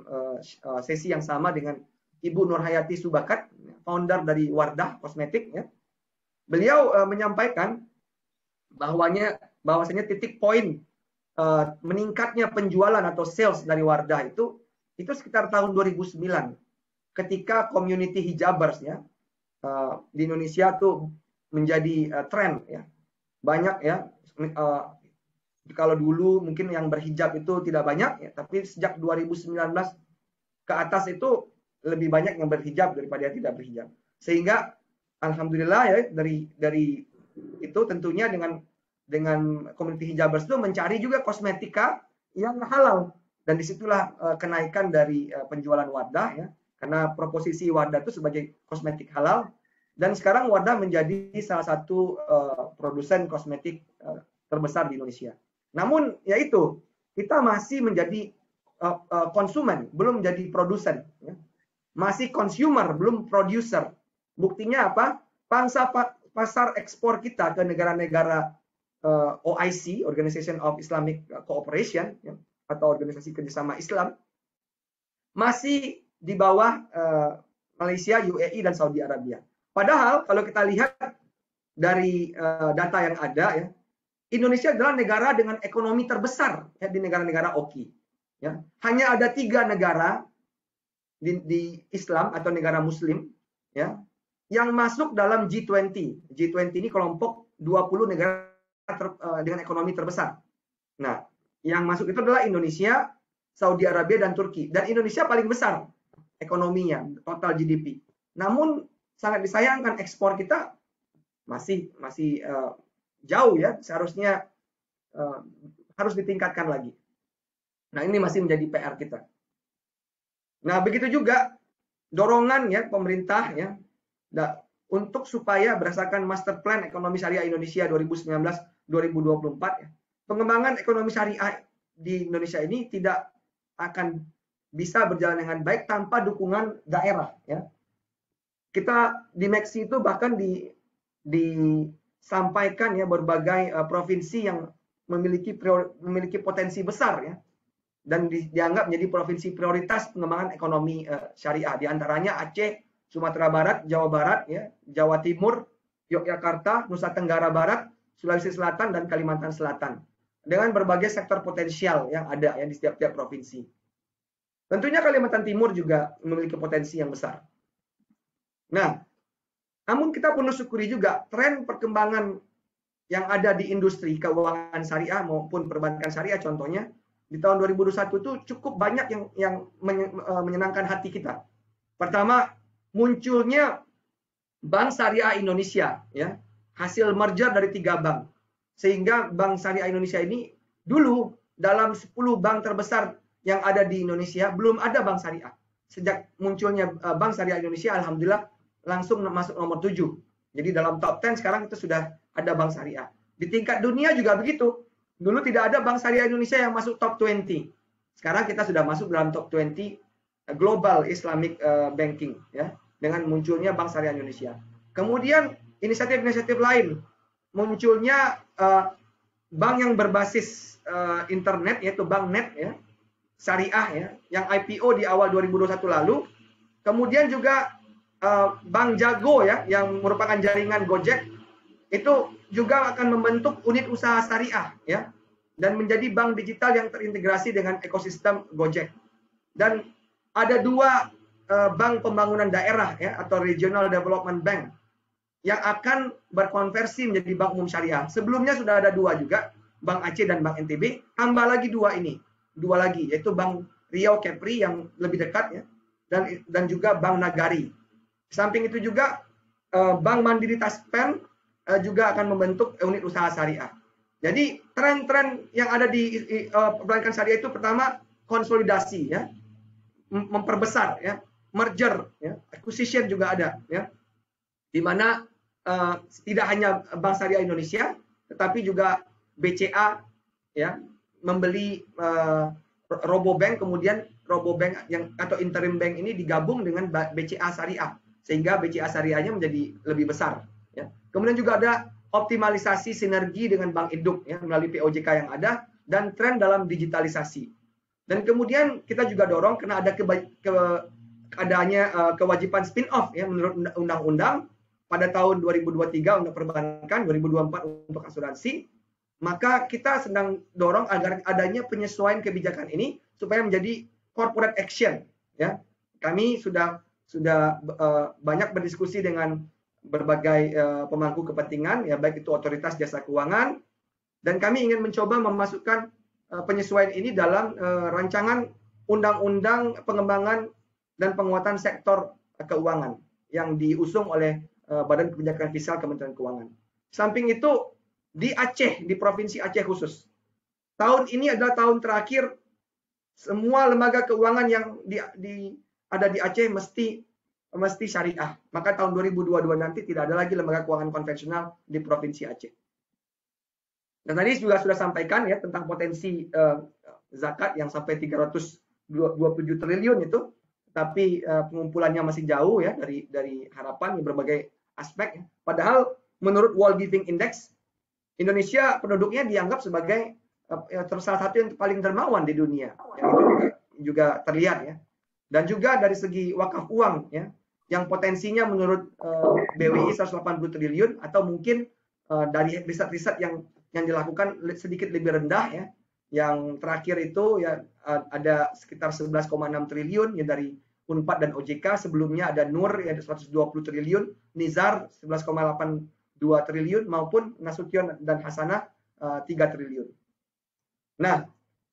sesi yang sama dengan Ibu Nurhayati Subakat, founder dari Wardah Kosmetik ya. Beliau menyampaikan bahwasanya titik poin meningkatnya penjualan atau sales dari Wardah itu sekitar tahun 2009 ketika community hijabers ya di Indonesia tuh menjadi tren ya. Banyak ya kalau dulu mungkin yang berhijab itu tidak banyak ya, tapi sejak 2019 ke atas itu lebih banyak yang berhijab daripada yang tidak berhijab. Sehingga alhamdulillah ya dari itu tentunya dengan community hijabers itu mencari juga kosmetika yang halal, dan disitulah kenaikan dari penjualan Wardah ya, karena proposisi Wardah itu sebagai kosmetik halal, dan sekarang Wardah menjadi salah satu produsen kosmetik terbesar di Indonesia. Namun yaitu kita masih menjadi konsumen, belum menjadi produsen ya. Masih consumer, belum producer. Buktinya apa? Pangsa pasar ekspor kita ke negara-negara OIC, Organization of Islamic Cooperation, ya, atau Organisasi Kerjasama Islam, masih di bawah Malaysia, UAE, dan Saudi Arabia. Padahal kalau kita lihat dari data yang ada, ya, Indonesia adalah negara dengan ekonomi terbesar ya, di negara-negara OKI. Ya. Hanya ada 3 negara di Islam atau negara Muslim ya yang masuk dalam G20. G20 ini kelompok 20 negara dengan ekonomi terbesar. Nah, yang masuk itu adalah Indonesia, Saudi Arabia, dan Turki. Dan Indonesia paling besar ekonominya, total GDP. Namun sangat disayangkan ekspor kita masih jauh ya, seharusnya harus ditingkatkan lagi. Nah, ini masih menjadi PR kita. Nah, begitu juga dorongan ya pemerintah ya untuk supaya berdasarkan Master Plan Ekonomi Syariah Indonesia 2019-2024 ya, pengembangan ekonomi syariah di Indonesia ini tidak akan bisa berjalan dengan baik tanpa dukungan daerah. Ya. Kita di Meksi itu bahkan disampaikan ya berbagai provinsi yang memiliki potensi besar ya, dan dianggap menjadi provinsi prioritas pengembangan ekonomi syariah. Di antaranya Aceh, Sumatera Barat, Jawa Barat, ya, Jawa Timur, Yogyakarta, Nusa Tenggara Barat, Sulawesi Selatan, dan Kalimantan Selatan. Dengan berbagai sektor potensial yang ada ya di setiap provinsi. Tentunya Kalimantan Timur juga memiliki potensi yang besar. Nah, namun kita perlu syukuri juga tren perkembangan yang ada di industri keuangan syariah maupun perbankan syariah. Contohnya di tahun 2021 itu cukup banyak yang menyenangkan hati kita. Pertama, munculnya Bank Syariah Indonesia, ya, hasil merger dari 3 bank, sehingga Bank Syariah Indonesia ini dulu dalam 10 bank terbesar yang ada di Indonesia belum ada bank syariah. Sejak munculnya Bank Syariah Indonesia, alhamdulillah langsung masuk nomor 7. Jadi dalam top 10 sekarang itu sudah ada bank syariah. Di tingkat dunia juga begitu. Dulu tidak ada Bank Syariah Indonesia yang masuk top 20. Sekarang kita sudah masuk dalam top 20 global Islamic banking, ya, dengan munculnya Bank Syariah Indonesia. Kemudian inisiatif-inisiatif lain, munculnya bank yang berbasis internet, yaitu bank net, ya, syariah, ya, yang IPO di awal 2021 lalu. Kemudian juga Bank Jago, ya, yang merupakan jaringan Gojek, itu juga akan membentuk unit usaha syariah, ya, dan menjadi bank digital yang terintegrasi dengan ekosistem Gojek. Dan ada 2 bank pembangunan daerah, ya, atau Regional Development Bank yang akan berkonversi menjadi bank umum syariah. Sebelumnya sudah ada 2 juga, Bank Aceh dan Bank NTB, tambah lagi 2 ini, 2 lagi, yaitu Bank Riau Kepri yang lebih dekat, ya, dan juga Bank Nagari. Samping itu juga Bank Mandiri Taspen juga akan membentuk unit usaha syariah. Jadi tren-tren yang ada di perbankan syariah itu pertama konsolidasi, ya, memperbesar, ya, merger, ya, acquisition juga ada, ya, di mana tidak hanya Bank Syariah Indonesia, tetapi juga BCA, ya, membeli Robobank, kemudian Robobank yang atau interim bank ini digabung dengan BCA Syariah, sehingga BCA Syariahnya menjadi lebih besar. Ya. Kemudian juga ada optimalisasi sinergi dengan Bank Induk, ya, melalui POJK yang ada, dan tren dalam digitalisasi. Dan kemudian kita juga dorong karena ada adanya kewajiban spin-off, ya, menurut undang-undang pada tahun 2023 untuk perbankan, 2024 untuk asuransi. Maka kita sedang dorong agar adanya penyesuaian kebijakan ini supaya menjadi corporate action, ya. Kami sudah banyak berdiskusi dengan berbagai pemangku kepentingan, ya, baik itu otoritas jasa keuangan, dan kami ingin mencoba memasukkan penyesuaian ini dalam rancangan undang-undang pengembangan dan penguatan sektor keuangan yang diusung oleh Badan Kebijakan Fiskal Kementerian Keuangan. Samping itu di Aceh, di Provinsi Aceh khusus, tahun ini adalah tahun terakhir semua lembaga keuangan yang ada di Aceh mesti syariah. Maka tahun 2022 nanti tidak ada lagi lembaga keuangan konvensional di Provinsi Aceh. Dan tadi juga sudah sampaikan, ya, tentang potensi zakat yang sampai 327 triliun itu, tapi pengumpulannya masih jauh, ya, dari harapan di berbagai aspek. Ya. Padahal menurut World Giving Index, Indonesia penduduknya dianggap sebagai salah satu yang paling dermawan di dunia. Ya, itu juga terlihat, ya. Dan juga dari segi wakaf uang, ya, yang potensinya menurut BWI 180 triliun, atau mungkin dari riset-riset yang dilakukan sedikit lebih rendah, ya. Yang terakhir itu, ya, ada sekitar 11,6 triliun, ya, dari Unpad dan OJK. Sebelumnya ada Nur, ya, 120 triliun, Nizar 11,82 triliun, maupun Nasution dan Hasanah 3 triliun. Nah,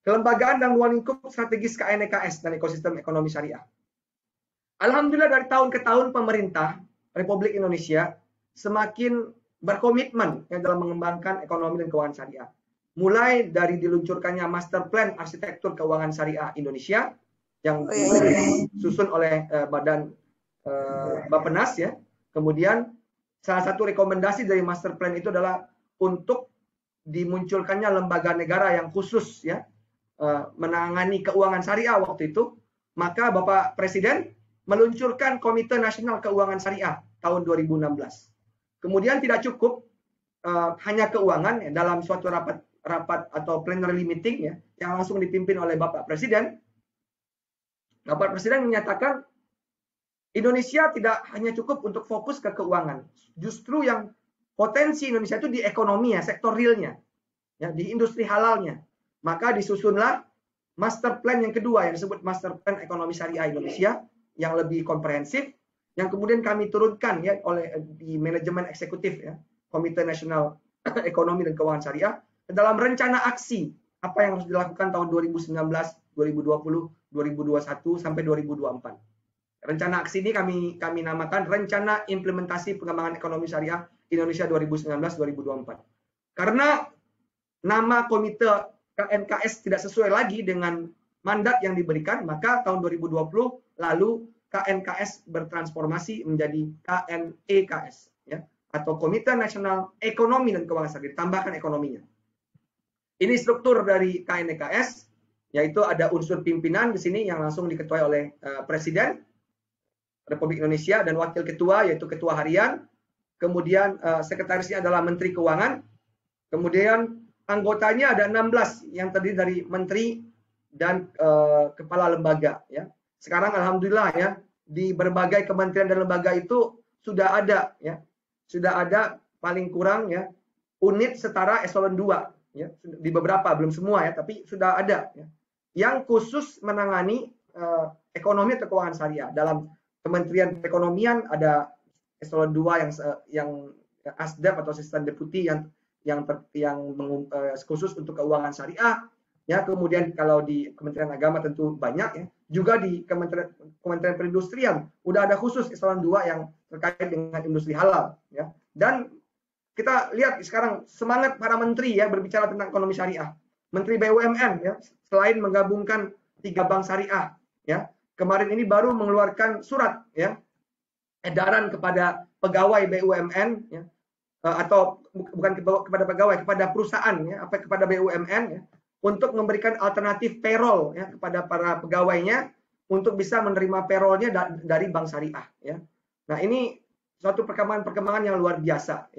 kelembagaan dan ruang lingkup strategis KNEKS dan ekosistem ekonomi syariah. Alhamdulillah dari tahun ke tahun pemerintah Republik Indonesia semakin berkomitmen, ya, dalam mengembangkan ekonomi dan keuangan syariah. Mulai dari diluncurkannya Master Plan Arsitektur Keuangan Syariah Indonesia yang disusun oleh Badan Bappenas, ya. Kemudian salah satu rekomendasi dari Master Plan itu adalah untuk dimunculkannya lembaga negara yang khusus, ya, menangani keuangan syariah waktu itu, maka Bapak Presiden meluncurkan Komite Nasional Keuangan Syariah tahun 2016. Kemudian tidak cukup hanya keuangan dalam suatu rapat atau plenary meeting yang langsung dipimpin oleh Bapak Presiden. Bapak Presiden menyatakan Indonesia tidak hanya cukup untuk fokus ke keuangan. Justru yang potensi Indonesia itu di ekonomi sektor realnya, di industri halalnya. Maka disusunlah master plan yang kedua yang disebut Master Plan Ekonomi Syariah Indonesia yang lebih komprehensif, yang kemudian kami turunkan oleh di manajemen eksekutif Komite Nasional Ekonomi dan Keuangan Syariah dalam rencana aksi apa yang harus dilakukan tahun 2019, 2020, 2021 sampai 2024. Rencana aksi ini kami namakan Rencana Implementasi Pengembangan Ekonomi Syariah Indonesia 2019-2024. Karena nama komite KNKS tidak sesuai lagi dengan mandat yang diberikan, maka tahun 2020 lalu KNKS bertransformasi menjadi KNEKS atau Komite Nasional Ekonomi dan Keuangan Syariah, ditambahkan ekonominya. Ini struktur dari KNEKS, yaitu ada unsur pimpinan di sini yang langsung diketuai oleh Presiden Republik Indonesia dan wakil ketua yaitu ketua harian, kemudian sekretarisnya adalah Menteri Keuangan, kemudian anggotanya ada 16 yang terdiri dari menteri dan kepala lembaga Sekarang alhamdulillah di berbagai kementerian dan lembaga itu sudah ada paling kurang unit setara eselon 2 di beberapa, belum semua tapi sudah ada yang khusus menangani ekonomi atau keuangan syariah. Dalam Kementerian Perekonomian ada eselon 2 yang ASDEP atau Asisten Deputi yang khusus untuk keuangan syariah. Kemudian kalau di Kementerian Agama tentu banyak juga di Kementerian Perindustrian udah ada khusus eselon 2 yang terkait dengan industri halal Dan kita lihat sekarang semangat para menteri berbicara tentang ekonomi syariah. Menteri BUMN selain menggabungkan 3 bank syariah kemarin ini baru mengeluarkan surat edaran kepada pegawai BUMN atau bukan kepada pegawai, kepada perusahaan kepada BUMN untuk memberikan alternatif payroll kepada para pegawainya untuk bisa menerima payrollnya dari bank syariah Nah, ini suatu perkembangan yang luar biasa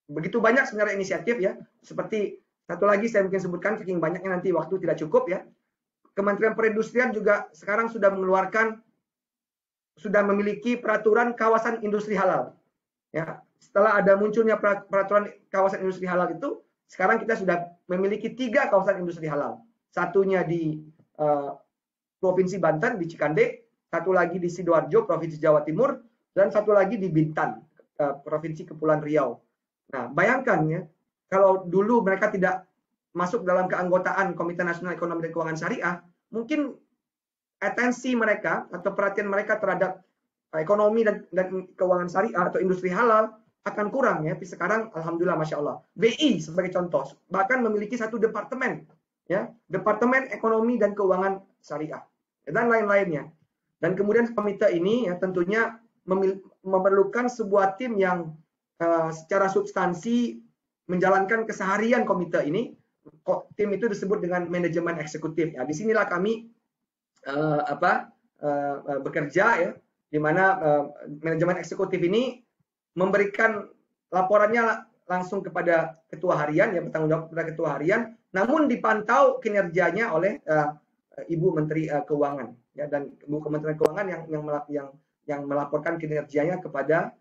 Begitu banyak sebenarnya inisiatif seperti satu lagi saya mungkin sebutkan saking banyaknya nanti waktu tidak cukup Kementerian Perindustrian juga sekarang sudah memiliki peraturan kawasan industri halal. Setelah ada munculnya peraturan kawasan industri halal itu, sekarang kita sudah memiliki 3 kawasan industri halal. Satunya di Provinsi Banten di Cikande, satu lagi di Sidoarjo, Provinsi Jawa Timur, dan satu lagi di Bintan, Provinsi Kepulauan Riau. Nah, bayangkan kalau dulu mereka tidak masuk dalam keanggotaan Komite Nasional Ekonomi dan Keuangan Syariah, mungkin atensi mereka atau perhatian mereka terhadap ekonomi dan keuangan syariah atau industri halal akan kurang Tapi sekarang alhamdulillah masya Allah. BI sebagai contoh bahkan memiliki satu departemen Departemen Ekonomi dan Keuangan Syariah dan lain-lainnya. Dan kemudian komite ini tentunya memerlukan sebuah tim yang secara substansi menjalankan keseharian komite ini. Tim itu disebut dengan manajemen eksekutif. Disinilah kami bekerja di mana manajemen eksekutif ini memberikan laporannya langsung kepada ketua harian bertanggung jawab kepada ketua harian, namun dipantau kinerjanya oleh Ibu Menteri Keuangan dan Ibu Kementerian Keuangan yang melaporkan kinerjanya kepada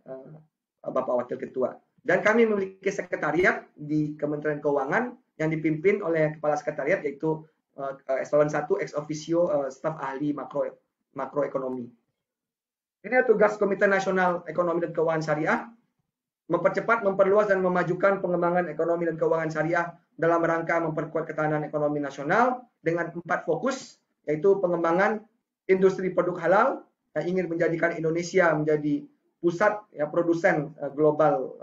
Bapak Wakil Ketua. Dan kami memiliki sekretariat di Kementerian Keuangan yang dipimpin oleh Kepala Sekretariat yaitu eselon 1 ex officio staf ahli makroekonomi. Ini tugas Komite Nasional Ekonomi dan Keuangan Syariah, mempercepat, memperluas dan memajukan pengembangan ekonomi dan keuangan syariah dalam rangka memperkuat ketahanan ekonomi nasional dengan 4 fokus, yaitu pengembangan industri produk halal yang ingin menjadikan Indonesia menjadi pusat produsen global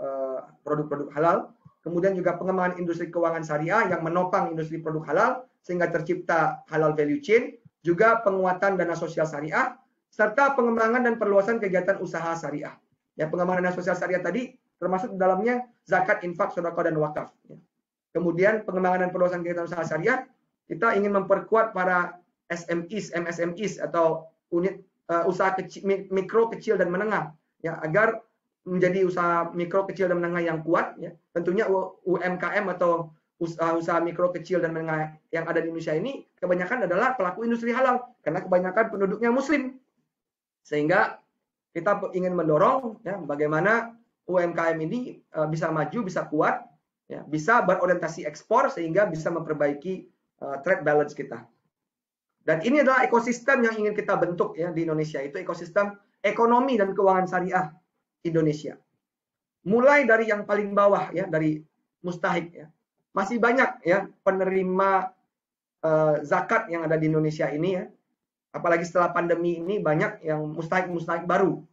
produk-produk halal. Kemudian juga pengembangan industri keuangan syariah yang menopang industri produk halal sehingga tercipta halal value chain, juga penguatan dana sosial syariah, serta pengembangan dan perluasan kegiatan usaha syariah. Pengembangan dana sosial syariah tadi termasuk di dalamnya zakat, infak, sedekah dan wakaf. Kemudian pengembangan dan perluasan kegiatan usaha syariah, kita ingin memperkuat para SMEs, MSMEs atau unit usaha kecil, mikro, kecil dan menengah, ya, agar menjadi usaha mikro, kecil dan menengah yang kuat, ya. Tentunya UMKM atau usaha mikro, kecil dan menengah yang ada di Indonesia ini kebanyakan adalah pelaku industri halal karena kebanyakan penduduknya Muslim, sehingga kita ingin mendorong, ya, bagaimana UMKM ini bisa maju, bisa kuat, ya, bisa berorientasi ekspor sehingga bisa memperbaiki trade balance kita. Dan ini adalah ekosistem yang ingin kita bentuk, ya, di Indonesia, itu ekosistem ekonomi dan keuangan syariah Indonesia. Mulai dari yang paling bawah, ya, dari mustahik, ya. Masih banyak, ya, penerima zakat yang ada di Indonesia ini, ya. Apalagi setelah pandemi ini banyak yang mustahik baru.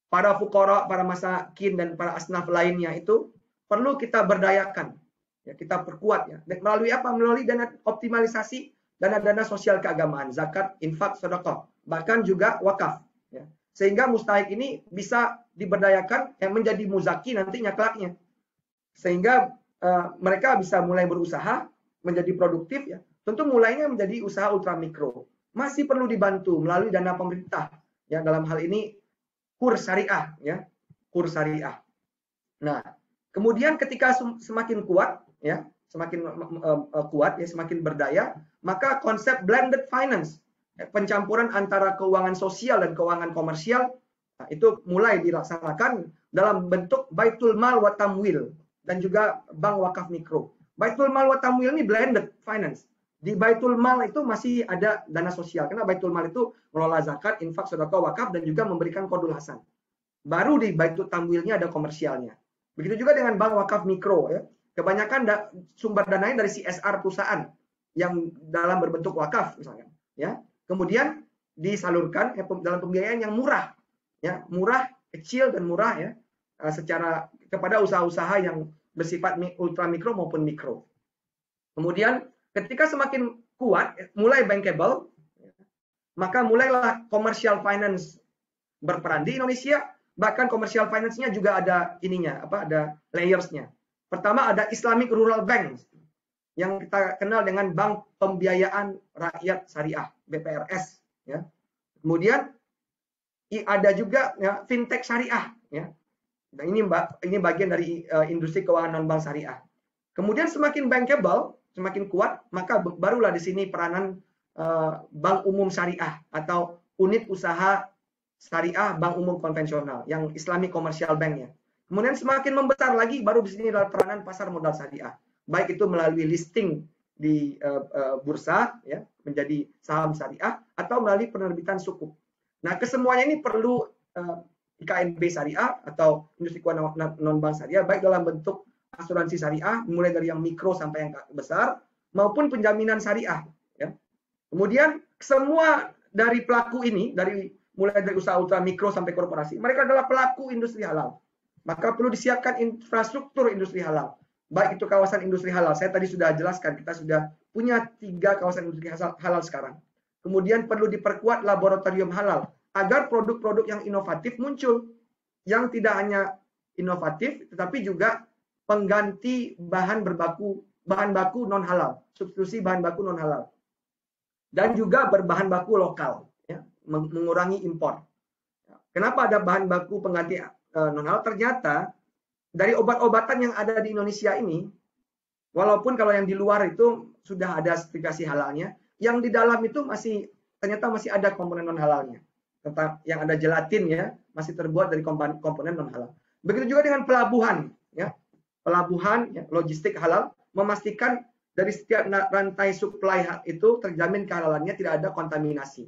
Para fuqara, para masakin dan para asnaf lainnya itu perlu kita berdayakan, ya, kita perkuat, ya. Dan melalui apa? Melalui dana optimalisasi dana-dana sosial keagamaan, zakat, infak, sedekah, bahkan juga wakaf, ya. Sehingga mustahik ini bisa diberdayakan yang menjadi muzaki nantinya kelaknya. Sehingga mereka bisa mulai berusaha menjadi produktif, ya. Tentu mulainya menjadi usaha ultramikro. Masih perlu dibantu melalui dana pemerintah, ya, dalam hal ini kurs syariah, ya, kurs syariah. Nah, kemudian ketika semakin kuat, ya, semakin kuat, ya, semakin berdaya, maka konsep blended finance, pencampuran antara keuangan sosial dan keuangan komersial, nah, itu mulai dilaksanakan dalam bentuk Baitul Mal wa Tamwil dan juga bank wakaf mikro. Baitul Mal wa Tamwil ini blended finance. Di Baitul Mal itu masih ada dana sosial, karena Baitul Mal itu mengelola zakat, infak, sedekah, wakaf, dan juga memberikan qardul hasan. Baru di Baitul Tamwilnya ada komersialnya. Begitu juga dengan bank wakaf mikro, ya. Kebanyakan sumber dananya dari CSR perusahaan yang dalam berbentuk wakaf misalnya, ya. Kemudian disalurkan, ya, dalam pembiayaan yang murah, ya, murah, kecil dan murah, ya, secara kepada usaha-usaha yang bersifat ultra mikro maupun mikro. Kemudian ketika semakin kuat, mulai bankable, maka mulailah commercial finance berperan di Indonesia. Bahkan commercial finance-nya juga ada ininya, ada layers-nya. Pertama ada Islamic Rural Bank yang kita kenal dengan Bank Pembiayaan Rakyat Syariah, BPRS, ya. Kemudian ada juga, ya, fintech syariah, ya. Nah, ini bagian dari industri keuangan non bank syariah. Kemudian semakin bankable, semakin kuat, maka barulah di sini peranan bank umum syariah atau unit usaha syariah bank umum konvensional yang Islamic Commercial Bank-nya. Kemudian semakin membesar lagi, baru di sini adalah peranan pasar modal syariah, baik itu melalui listing di bursa, ya, menjadi saham syariah, atau melalui penerbitan sukuk. Nah, kesemuanya ini perlu IKNB syariah atau industri keuangan non bank syariah, baik dalam bentuk asuransi syariah, mulai dari yang mikro sampai yang besar, maupun penjaminan syariah, ya. Kemudian semua dari pelaku ini, mulai dari usaha ultra mikro sampai korporasi, mereka adalah pelaku industri halal. Maka perlu disiapkan infrastruktur industri halal, baik itu kawasan industri halal. Saya tadi sudah jelaskan, kita sudah punya 3 kawasan industri halal sekarang. Kemudian perlu diperkuat laboratorium halal agar produk-produk yang inovatif muncul, yang tidak hanya inovatif tetapi juga pengganti bahan baku non halal, substitusi bahan baku non halal, dan juga berbahan baku lokal, ya, mengurangi impor. Kenapa ada bahan baku pengganti non halal? Ternyata dari obat-obatan yang ada di Indonesia ini, walaupun kalau yang di luar itu sudah ada sertifikasi halalnya, yang di dalam itu ternyata masih ada komponen non halalnya. Tentang yang ada gelatin, ya, masih terbuat dari komponen non halal. Begitu juga dengan pelabuhan, ya. Pelabuhan, ya, logistik halal, memastikan dari setiap rantai supply itu terjamin kehalalannya, tidak ada kontaminasi.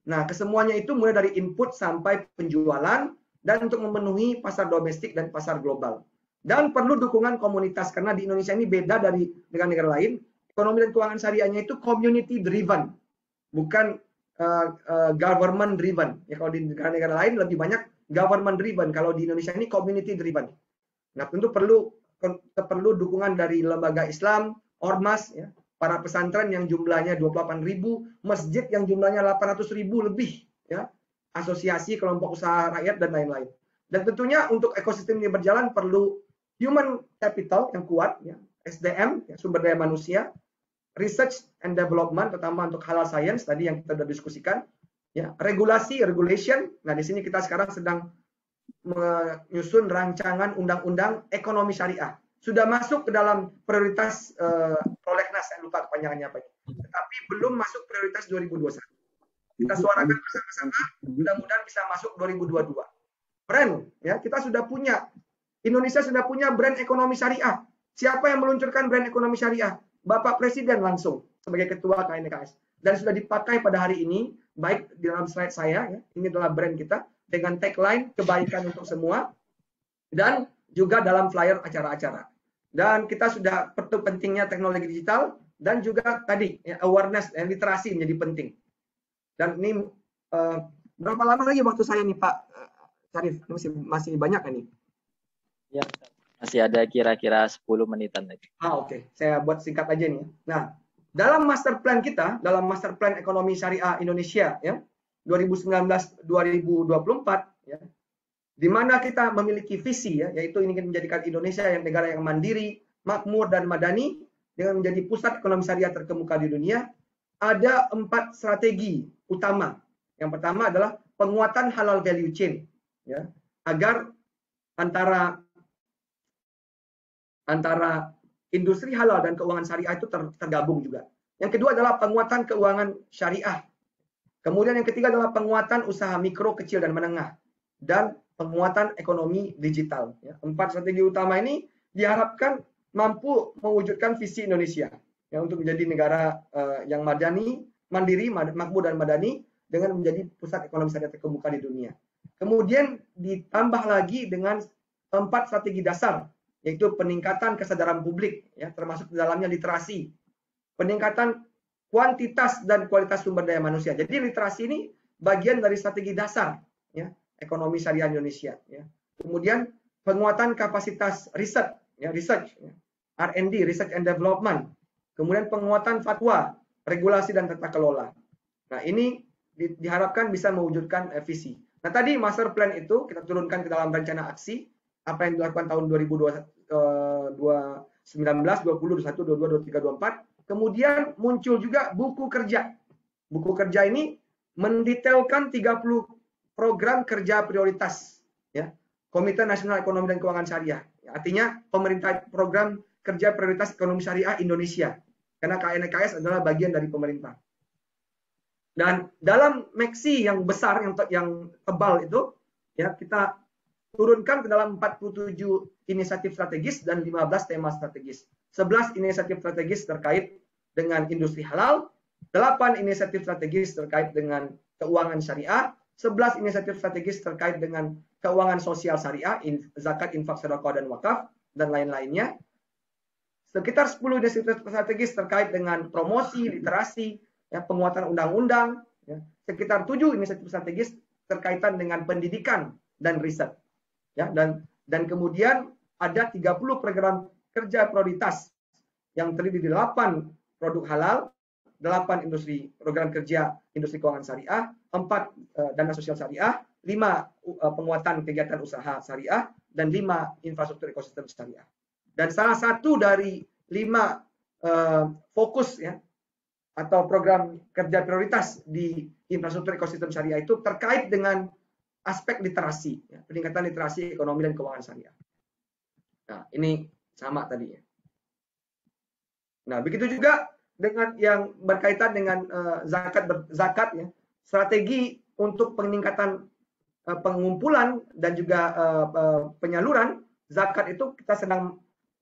Nah, kesemuanya itu mulai dari input sampai penjualan dan untuk memenuhi pasar domestik dan pasar global. Dan perlu dukungan komunitas, karena di Indonesia ini beda dari negara-negara lain. Ekonomi dan keuangan syariahnya itu community driven, bukan government driven. Ya, kalau di negara-negara lain lebih banyak government driven, kalau di Indonesia ini community driven. Nah, tentu perlu dukungan dari lembaga Islam, ormas, ya, para pesantren yang jumlahnya 28.000, masjid yang jumlahnya 800.000 lebih, ya, asosiasi kelompok usaha rakyat dan lain-lain. Dan tentunya untuk ekosistem ini berjalan perlu human capital yang kuat, ya, SDM, ya, sumber daya manusia, research and development, terutama untuk halal science tadi yang kita sudah diskusikan. Ya, regulation. Nah, di sini kita sekarang sedang menyusun rancangan undang-undang ekonomi syariah. Sudah masuk ke dalam prioritas prolegnas, saya lupa kepanjangannya apa. Tetapi belum masuk prioritas 2021. Kita suarakan bersama-sama, mudah-mudahan bisa masuk 2022. Brand, ya, kita sudah punya, Indonesia sudah punya brand ekonomi syariah. Siapa yang meluncurkan brand ekonomi syariah? Bapak Presiden langsung sebagai ketua KNKS. Dan sudah dipakai pada hari ini, baik di dalam slide saya, ya, ini adalah brand kita, dengan tagline kebaikan untuk semua, dan juga dalam flyer acara-acara. Dan kita sudah pentingnya teknologi digital, dan juga tadi ya, awareness dan literasi menjadi penting. Dan ini berapa lama lagi waktu saya nih Pak Syarif? Masih banyak kan nih? Ya, masih ada kira-kira 10 menitan lagi. Oke. Saya buat singkat aja nih. Nah, dalam master plan kita, dalam master plan ekonomi syariah Indonesia ya 2019-2024 ya, di mana kita memiliki visi ya, yaitu ingin menjadikan Indonesia yang negara yang mandiri, makmur dan madani dengan menjadi pusat ekonomi syariah terkemuka di dunia. Ada 4 strategi utama. Yang pertama adalah penguatan halal value chain ya, agar antara industri halal dan keuangan syariah itu tergabung juga. Yang kedua adalah penguatan keuangan syariah. Kemudian yang ketiga adalah penguatan usaha mikro, kecil dan menengah, dan penguatan ekonomi digital. Ya. 4 strategi utama ini diharapkan mampu mewujudkan visi Indonesia ya, untuk menjadi negara yang madani, mandiri, makmur dan madani dengan menjadi pusat ekonomi syariah terkemuka di dunia. Kemudian ditambah lagi dengan 4 strategi dasar, yaitu peningkatan kesadaran publik, ya, termasuk di dalamnya literasi, peningkatan kuantitas dan kualitas sumber daya manusia. Jadi literasi ini bagian dari strategi dasar ya, ekonomi syariah Indonesia. Ya. Kemudian penguatan kapasitas riset, ya, research, ya, R&D, research and development. Kemudian penguatan fatwa, regulasi dan tata kelola. Nah ini diharapkan bisa mewujudkan visi. Nah tadi master plan itu kita turunkan ke dalam rencana aksi apa yang dilakukan tahun 2019, 20, 21, 22, 23, 24. Kemudian muncul juga buku kerja. Buku kerja ini mendetailkan 30 program kerja prioritas ya, Komite Nasional Ekonomi dan Keuangan Syariah. Artinya pemerintah program kerja prioritas ekonomi syariah Indonesia. Karena KNKS adalah bagian dari pemerintah. Dan dalam meksi yang besar, yang tebal itu, ya kita turunkan ke dalam 47 inisiatif strategis dan 15 tema strategis. 11 inisiatif strategis terkait dengan industri halal, 8 inisiatif strategis terkait dengan keuangan syariah, 11 inisiatif strategis terkait dengan keuangan sosial syariah, zakat, infak, sedekah dan wakaf, dan lain-lainnya. Sekitar 10 inisiatif strategis terkait dengan promosi, literasi, ya, penguatan undang-undang, ya. Sekitar 7 inisiatif strategis terkaitan dengan pendidikan dan riset. Ya, dan kemudian ada 30 program kerja prioritas yang terdiri dari 8 produk halal, 8 program kerja industri keuangan syariah, 4 dana sosial syariah, 5 penguatan kegiatan usaha syariah, dan 5 infrastruktur ekosistem syariah. Dan salah satu dari 5 fokus ya atau program kerja prioritas di infrastruktur ekosistem syariah itu terkait dengan aspek literasi, ya, peningkatan literasi ekonomi dan keuangan syariah. Nah, ini sama tadi ya. Nah, begitu juga dengan yang berkaitan dengan zakat ya, strategi untuk peningkatan pengumpulan dan juga penyaluran zakat itu kita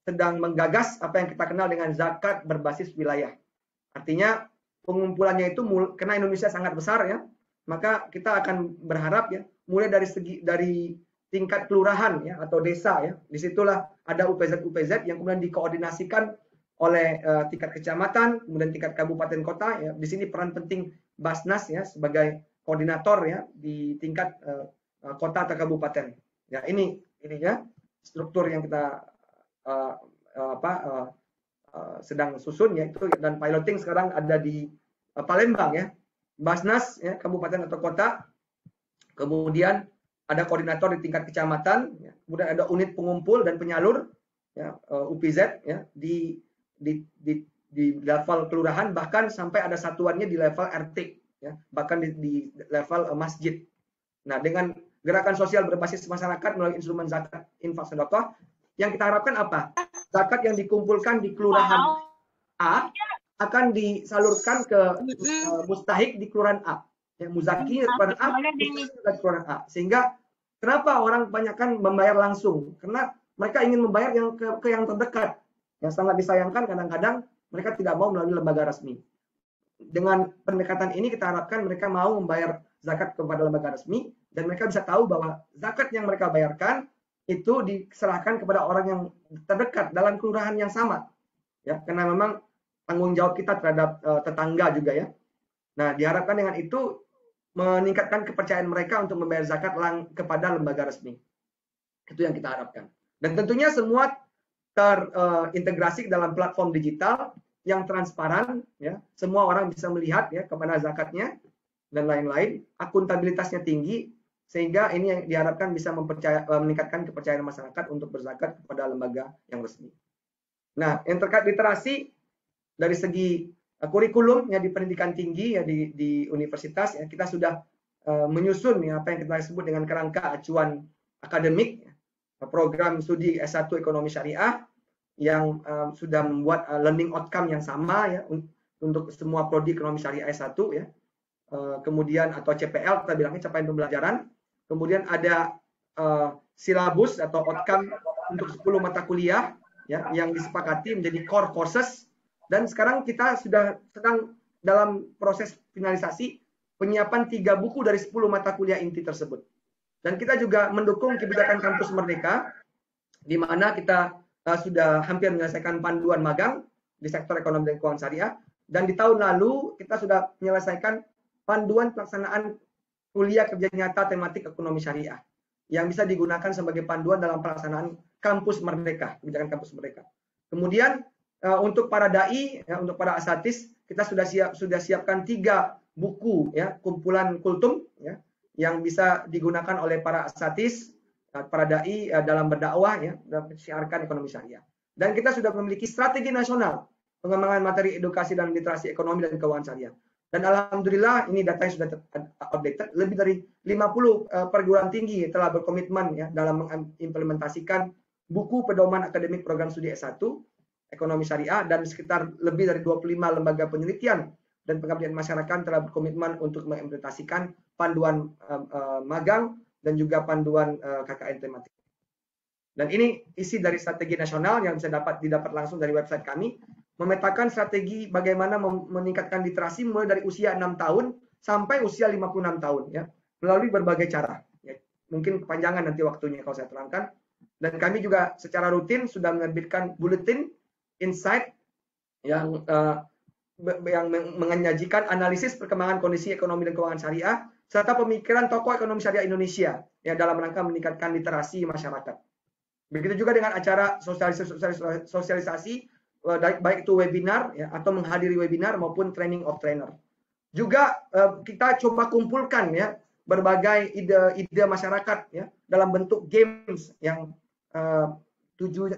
sedang menggagas apa yang kita kenal dengan zakat berbasis wilayah. Artinya pengumpulannya itu karena Indonesia sangat besar ya, maka kita akan berharap ya mulai dari tingkat kelurahan ya atau desa ya. Disitulah ada UPZ yang kemudian dikoordinasikan oleh tingkat kecamatan, kemudian tingkat kabupaten kota ya. Di sini peran penting Basnas ya sebagai koordinator ya di tingkat kota atau kabupaten. Ya ini ya struktur yang kita sedang susun yaitu, dan piloting sekarang ada di Palembang ya. Basnas ya kabupaten atau kota. Kemudian ada koordinator di tingkat kecamatan, ya. Kemudian ada unit pengumpul dan penyalur ya, UPZ ya di di level kelurahan, bahkan sampai ada satuannya di level RT, ya, bahkan di level masjid. Nah, dengan gerakan sosial berbasis masyarakat melalui instrumen zakat infak sedekah, yang kita harapkan apa? Zakat yang dikumpulkan di kelurahan A akan disalurkan ke mustahik di kelurahan A. Ya, muzaki kelurahan A, mustahik kelurahan A. Sehingga kenapa orang kebanyakan membayar langsung? Karena mereka ingin membayar yang ke yang terdekat. Yang sangat disayangkan kadang-kadang mereka tidak mau melalui lembaga resmi. Dengan pendekatan ini kita harapkan mereka mau membayar zakat kepada lembaga resmi dan mereka bisa tahu bahwa zakat yang mereka bayarkan itu diserahkan kepada orang yang terdekat dalam kelurahan yang sama. Ya, karena memang tanggung jawab kita terhadap tetangga juga ya. Nah, diharapkan dengan itu meningkatkan kepercayaan mereka untuk membayar zakat kepada lembaga resmi. Itu yang kita harapkan. Dan tentunya semua terintegrasi dalam platform digital yang transparan, ya, semua orang bisa melihat ya kepada zakatnya dan lain-lain, akuntabilitasnya tinggi, sehingga ini yang diharapkan bisa meningkatkan kepercayaan masyarakat untuk berzakat kepada lembaga yang resmi. Nah, yang terkait literasi dari segi kurikulum ya di pendidikan tinggi ya di universitas ya kita sudah menyusun ya apa yang kita sebut dengan kerangka acuan akademik, program studi S1 Ekonomi Syariah yang sudah membuat learning outcome yang sama ya untuk semua prodi Ekonomi Syariah S1 ya. Kemudian atau CPL kita bilangnya capaian pembelajaran. Kemudian ada silabus atau outcome untuk 10 mata kuliah ya yang disepakati menjadi core courses, dan sekarang kita sudah sedang dalam proses finalisasi penyiapan 3 buku dari 10 mata kuliah inti tersebut. Dan kita juga mendukung kebijakan kampus merdeka di mana kita sudah hampir menyelesaikan panduan magang di sektor ekonomi dan keuangan syariah, dan di tahun lalu kita sudah menyelesaikan panduan pelaksanaan kuliah kerja nyata tematik ekonomi syariah yang bisa digunakan sebagai panduan dalam pelaksanaan kampus merdeka, kebijakan kampus merdeka. Kemudian untuk para dai, ya, untuk para asatis, kita sudah siapkan 3 buku ya kumpulan kultum ya yang bisa digunakan oleh para asatis, para dai dalam berdakwah ya, dalam mensiarkan ekonomi syariah. Dan kita sudah memiliki strategi nasional pengembangan materi edukasi dan literasi ekonomi dan keuangan syariah. Dan alhamdulillah ini datanya sudah updated, lebih dari 50 perguruan tinggi telah berkomitmen ya dalam mengimplementasikan buku pedoman akademik program studi S1 ekonomi syariah, dan sekitar lebih dari 25 lembaga penelitian dan pengabdian masyarakat telah berkomitmen untuk mengimplementasikan panduan magang dan juga panduan KKN tematik. Dan ini isi dari strategi nasional yang bisa didapat langsung dari website kami, memetakan strategi bagaimana meningkatkan literasi mulai dari usia 6 tahun sampai usia 56 tahun ya, melalui berbagai cara. Ya. Mungkin kepanjangan nanti waktunya kalau saya terangkan. Dan kami juga secara rutin sudah menerbitkan buletin insight yang menyajikan analisis perkembangan kondisi ekonomi dan keuangan syariah serta pemikiran tokoh ekonomi syariah Indonesia ya dalam rangka meningkatkan literasi masyarakat. Begitu juga dengan acara sosialisasi baik itu webinar ya, atau menghadiri webinar maupun training of trainer. Juga kita coba kumpulkan ya berbagai ide masyarakat ya dalam bentuk games yang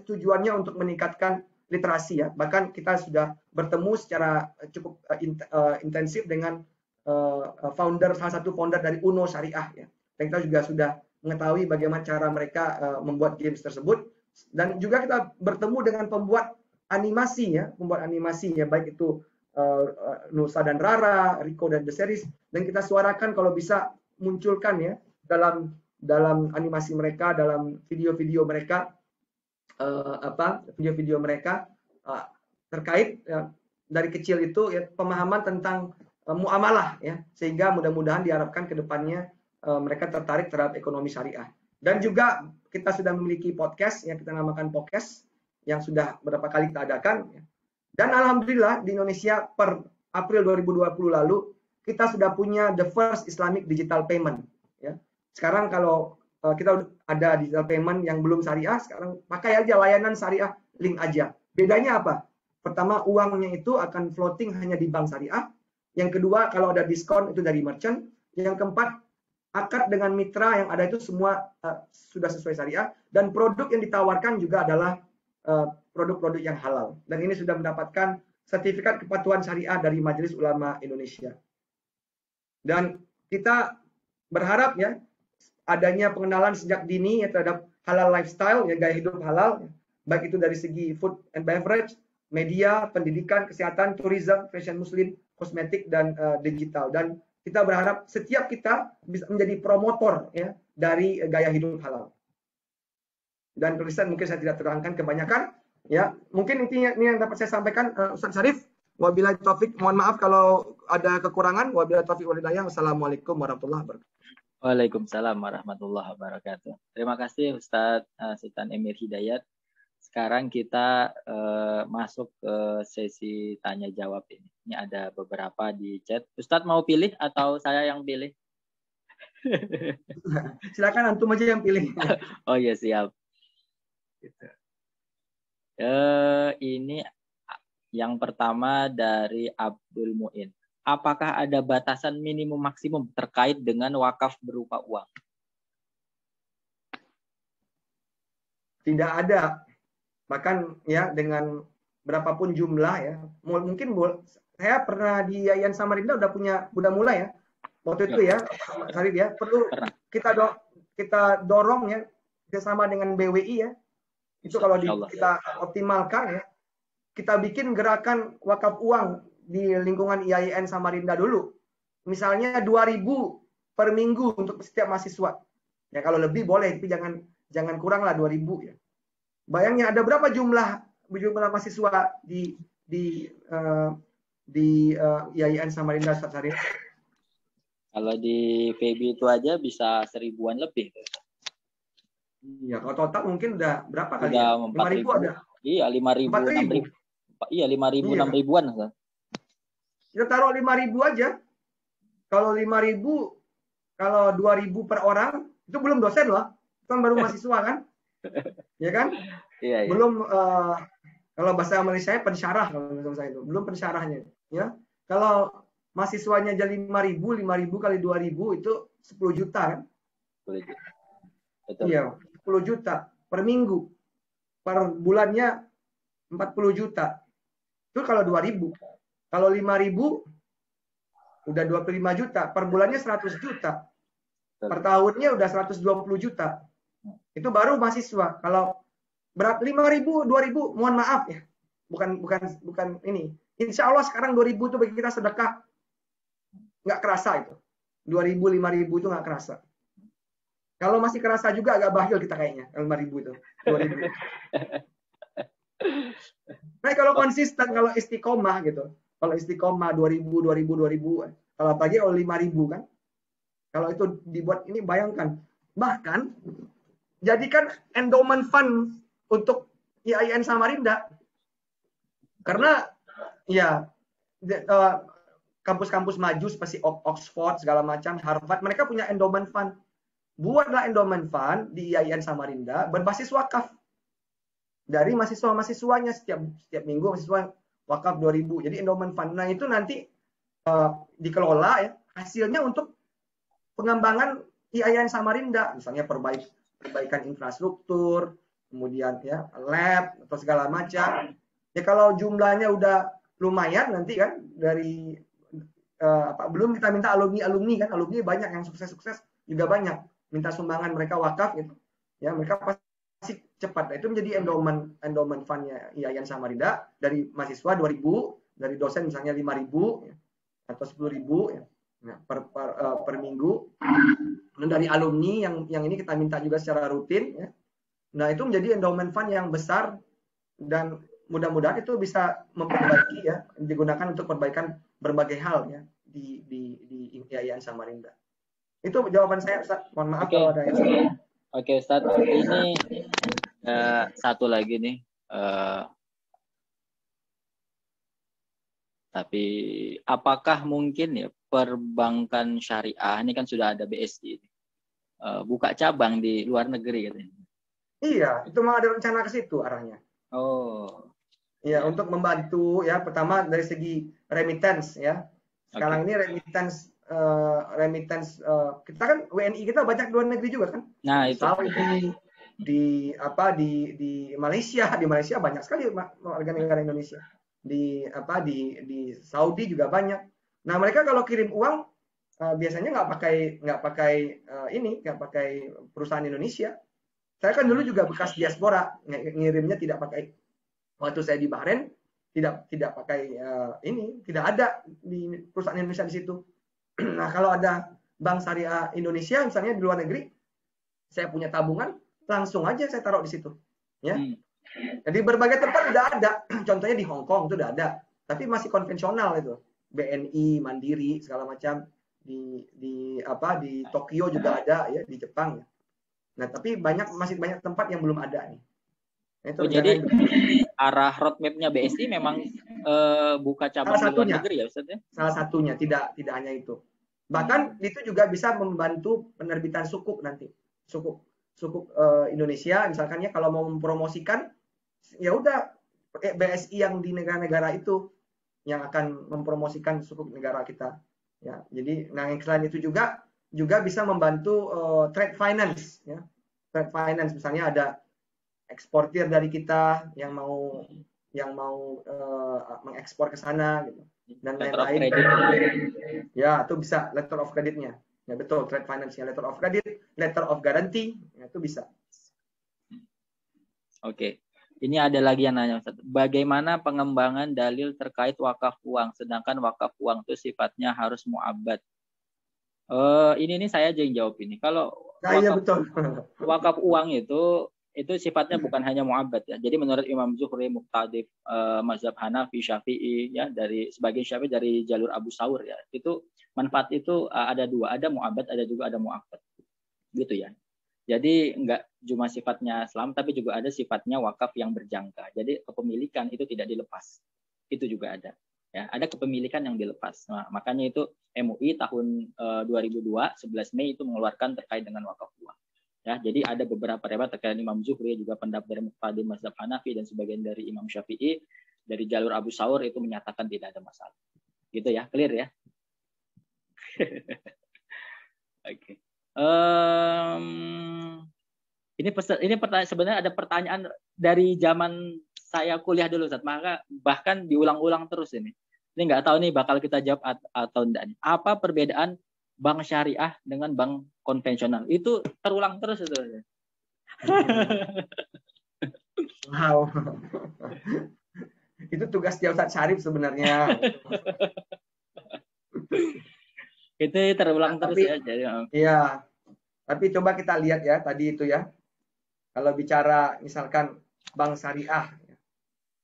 tujuannya untuk meningkatkan literasi ya. Bahkan kita sudah bertemu secara cukup intensif dengan salah satu founder dari UNO Syariah ya. Dan kita juga sudah mengetahui bagaimana cara mereka membuat games tersebut, dan juga kita bertemu dengan pembuat animasi ya, baik itu Nusa dan Rara, Rico dan The Series, dan kita suarakan kalau bisa munculkan ya dalam animasi mereka, dalam video-video mereka terkait ya, dari kecil itu ya pemahaman tentang muamalah ya, sehingga mudah-mudahan diharapkan ke depannya mereka tertarik terhadap ekonomi syariah. Dan juga kita sudah memiliki podcast yang kita namakan podcast yang sudah beberapa kali kita adakan ya. Dan alhamdulillah di Indonesia per April 2020 lalu kita sudah punya the first Islamic digital payment ya. Sekarang kalau kita ada digital payment yang belum syariah, sekarang pakai aja layanan syariah link aja. Bedanya apa? Pertama, uangnya itu akan floating hanya di bank syariah. Yang kedua, kalau ada diskon itu dari merchant. Yang keempat, akad dengan mitra yang ada itu semua sudah sesuai syariah, dan produk yang ditawarkan juga adalah produk-produk yang halal. Dan ini sudah mendapatkan sertifikat kepatuhan syariah dari Majelis Ulama Indonesia. Dan kita berharap ya adanya pengenalan sejak dini ya terhadap halal lifestyle, ya gaya hidup halal, baik itu dari segi food and beverage, media, pendidikan, kesehatan, tourism, fashion muslim, kosmetik, dan digital. Dan kita berharap setiap kita bisa menjadi promotor ya dari gaya hidup halal. Dan tulisan mungkin saya tidak terangkan kebanyakan, ya mungkin intinya ini yang dapat saya sampaikan, Ustaz Syarif. Wabillahi taufik, mohon maaf kalau ada kekurangan. Wabillahi taufik wal hidayah. Wassalamualaikum warahmatullahi wabarakatuh. Waalaikumsalam warahmatullahi wabarakatuh. Terima kasih Ustadz Sultan Emir Hidayat. Sekarang kita masuk ke sesi tanya jawab ini. Ini ada beberapa di chat. Ustadz mau pilih atau saya yang pilih? Silakan antum aja yang pilih. Oh ya siap. Gitu. Ini yang pertama dari Abdul Muin. Apakah ada batasan minimum maksimum terkait dengan wakaf berupa uang? Tidak ada. Bahkan ya dengan berapapun jumlah ya. Mungkin saya pernah di Yayasan Samarinda udah mulai ya. Waktu itu ya, Syarif ya, perlu kita dorong ya bersama dengan BWI ya. Itu kalau kita optimalkan ya. Kita bikin gerakan wakaf uang di lingkungan IAIN Samarinda dulu. Misalnya 2.000 per minggu untuk setiap mahasiswa. Ya kalau lebih boleh, tapi jangan kurang lah 2.000 ya. Bayangnya ada berapa jumlah mahasiswa di IAIN Samarinda, Ustaz Syarif? Kalau di PB itu aja bisa 1.000-an lebih. Iya, kalau total mungkin udah berapa kali? Udah Ya? 5.000 ada. Iya, 5.000, 6.000. Iya, 5.000, 6.000-an. Kita taruh 5.000 aja. Kalau 5.000, kalau 2.000 per orang, itu belum dosen loh. Itu kan baru mahasiswa kan? Ya kan? Iya, belum kalau bahasa Malaysia pensyarah kalau menurut saya itu. Belum pensyarahnya, ya. Kalau mahasiswanya jadi 5.000 kali 2.000 itu 10 juta kan? 10 juta. Betul. Iya, 10 juta per minggu. Per bulannya 40 juta. Itu kalau 2.000. Kalau 5.000 udah 25 juta. Per bulannya 100 juta. Per tahunnya udah 120 juta. Itu baru mahasiswa. Kalau berapa 5.000, 2.000, mohon maaf ya. Bukan ini. Insya Allah sekarang 2.000 itu bagi kita sedekah. Nggak kerasa itu. 2.000, 5.000 itu nggak kerasa. Kalau masih kerasa juga agak bahil kita kayaknya. 5.000 itu. 2.000. Nah kalau konsisten, kalau istiqomah gitu. Kalau istiqomah 2.000. Kalau pagi kalau 5.000 kan. Kalau itu dibuat ini bayangkan. Bahkan jadikan endowment fund untuk IAIN Samarinda. Karena ya kampus-kampus maju seperti Oxford segala macam, Harvard, mereka punya endowment fund. Buatlah endowment fund di IAIN Samarinda berbasis wakaf. Dari mahasiswa-mahasiswanya setiap minggu mahasiswa wakaf 2.000. Jadi endowment fund. Nah, itu nanti dikelola ya, hasilnya untuk pengembangan IAIN Samarinda, misalnya perbaikan infrastruktur, kemudian ya lab atau segala macam. Ya kalau jumlahnya udah lumayan nanti kan dari belum kita minta alumni kan, alumni banyak yang sukses juga banyak minta sumbangan mereka wakaf gitu. Ya mereka pasti cepat. Nah, itu menjadi endowment fund-nya IAIN Samarinda dari mahasiswa 2.000, dari dosen misalnya 5.000 ya, atau 10.000 ya. Nah, per minggu. Dan dari alumni yang ini kita minta juga secara rutin ya. Nah, itu menjadi endowment fund yang besar dan mudah-mudahan itu bisa memperbaiki ya, digunakan untuk perbaikan berbagai hal ya di IAIN Samarinda. Itu jawaban saya, Ustaz. Mohon maaf kalau ada yang salah. Oke, Ustaz. Ini satu lagi nih. Tapi apakah mungkin ya perbankan syariah ini kan sudah ada BSI buka cabang di luar negeri katanya? Iya, itu memang ada rencana ke situ arahnya. Oh. Ya, untuk membantu ya pertama dari segi remittance ya. Sekarang ini remittance kita kan WNI kita banyak luar negeri juga kan. Nah, itu. Saudi, di Malaysia banyak sekali warga negara Indonesia. di Saudi juga banyak. Nah, mereka kalau kirim uang biasanya nggak pakai perusahaan Indonesia. Saya kan dulu juga bekas diaspora, ngirimnya tidak pakai, waktu saya di Bahrain tidak pakai tidak ada di perusahaan Indonesia di situ. Nah, kalau ada bank syariah Indonesia misalnya di luar negeri, saya punya tabungan, langsung aja saya taruh di situ, ya. Jadi berbagai tempat udah ada, contohnya di Hong Kong itu udah ada, tapi masih konvensional itu, BNI, Mandiri segala macam, di Tokyo juga ada ya, di Jepang. Nah, tapi masih banyak tempat yang belum ada nih. Nah, itu jadi arah roadmap-nya BSI memang buka cabang di luar negeri ya, Ustaz ya? Salah satunya, tidak hanya itu. Bahkan itu juga bisa membantu penerbitan sukuk nanti. Sukuk Indonesia misalkan ya, kalau mau mempromosikan, ya udah BSI yang di negara-negara itu yang akan mempromosikan sukuk negara kita. Ya, jadi selain itu juga bisa membantu trade finance, ya. Trade finance misalnya ada eksportir dari kita yang mau mengekspor ke sana gitu, dan lain-lain. Ya, itu bisa letter of credit-nya. Ya betul, trade finance-nya, letter of credit, letter of guarantee, ya, itu bisa. Oke. Ini ada lagi yang nanya, Ustaz. Bagaimana pengembangan dalil terkait wakaf uang, sedangkan wakaf uang itu sifatnya harus mu'abbad? Ini saya aja yang jawab ini. Kalau wakaf uang itu sifatnya bukan hanya mu'abbad ya. Jadi menurut Imam Zuhri, Muqtadif, mazhab Hanafi, Syafi'i ya, dari sebagian Syafi'i dari jalur Abu Saur ya. Itu manfaat itu ada dua, ada mu'abbad, ada juga ada mu'aqqad. Gitu ya. Jadi enggak cuma sifatnya Islam, tapi juga ada sifatnya wakaf yang berjangka. Jadi kepemilikan itu tidak dilepas. Itu juga ada. Ya, ada kepemilikan yang dilepas. Nah, makanya itu MUI tahun 2002, 11 Mei itu mengeluarkan terkait dengan wakaf uang. Ya, jadi ada beberapa riwayat terkait Imam Zuhri, juga pendapat dari Muqtadi mazhab Hanafi, dan sebagian dari Imam Syafi'i dari jalur Abu Saur itu menyatakan tidak ada masalah. Gitu ya, clear ya. Oke. Ini pertanyaan, sebenarnya ada pertanyaan dari zaman saya kuliah dulu, Ustaz. Maka bahkan diulang-ulang terus ini. Ini nggak tahu nih bakal kita jawab atau enggak. Apa perbedaan bank syariah dengan bank konvensional? Itu terulang terus itu. Wow. Itu tugasnya Ustaz Syarif sebenarnya. Itu terulang terus ya. Iya. Tapi coba kita lihat ya tadi itu ya. Kalau bicara misalkan bank syariah,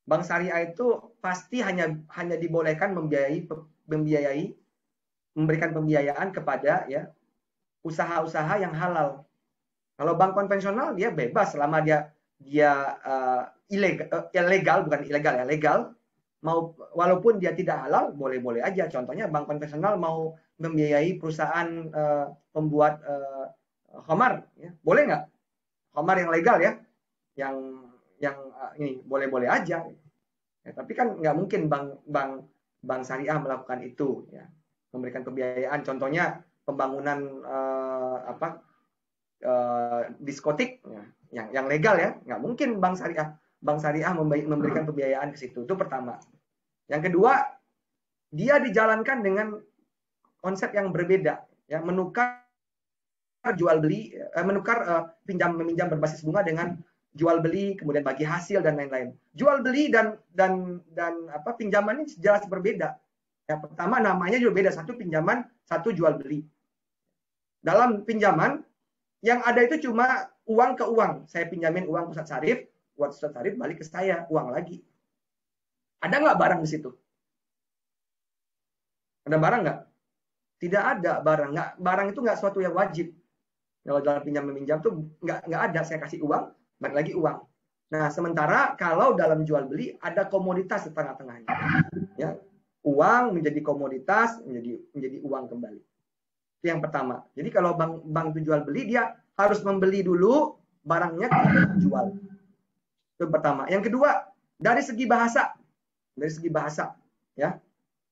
bank syariah itu pasti hanya dibolehkan memberikan pembiayaan kepada ya usaha-usaha yang halal. Kalau bank konvensional dia bebas selama dia legal, bukan ilegal ya, legal. Walaupun dia tidak halal, boleh-boleh aja. Contohnya bank konvensional mau membiayai perusahaan pembuat khamar, ya. Boleh nggak? Khamar yang legal ya, yang ini boleh-boleh aja. Ya, tapi kan nggak mungkin bank syariah melakukan itu, ya, memberikan pembiayaan. Contohnya pembangunan diskotik, ya, yang legal ya, nggak mungkin bank syariah memberikan pembiayaan ke situ. Itu pertama. Yang kedua, dia dijalankan dengan konsep yang berbeda, ya, menukar jual beli, pinjam meminjam berbasis bunga dengan jual beli, kemudian bagi hasil dan lain-lain. Jual beli dan pinjaman ini jelas berbeda. Yang pertama namanya juga beda, satu pinjaman, satu jual beli. Dalam pinjaman yang ada itu cuma uang ke uang. Saya pinjamin uang Ustaz Syarif, buat Ustaz Syarif balik ke saya, uang lagi. Ada nggak barang di situ? Ada barang nggak? Tidak ada barang. Barang itu nggak suatu yang wajib. Kalau dalam pinjam meminjam tuh nggak ada, saya kasih uang, balik lagi uang. Nah, sementara kalau dalam jual beli ada komoditas di tengah-tengahnya. Ya, uang menjadi komoditas, menjadi uang kembali. Itu yang pertama. Jadi kalau bank itu jual beli, dia harus membeli dulu barangnya kemudian jual. Itu pertama. Yang kedua, dari segi bahasa. Ya.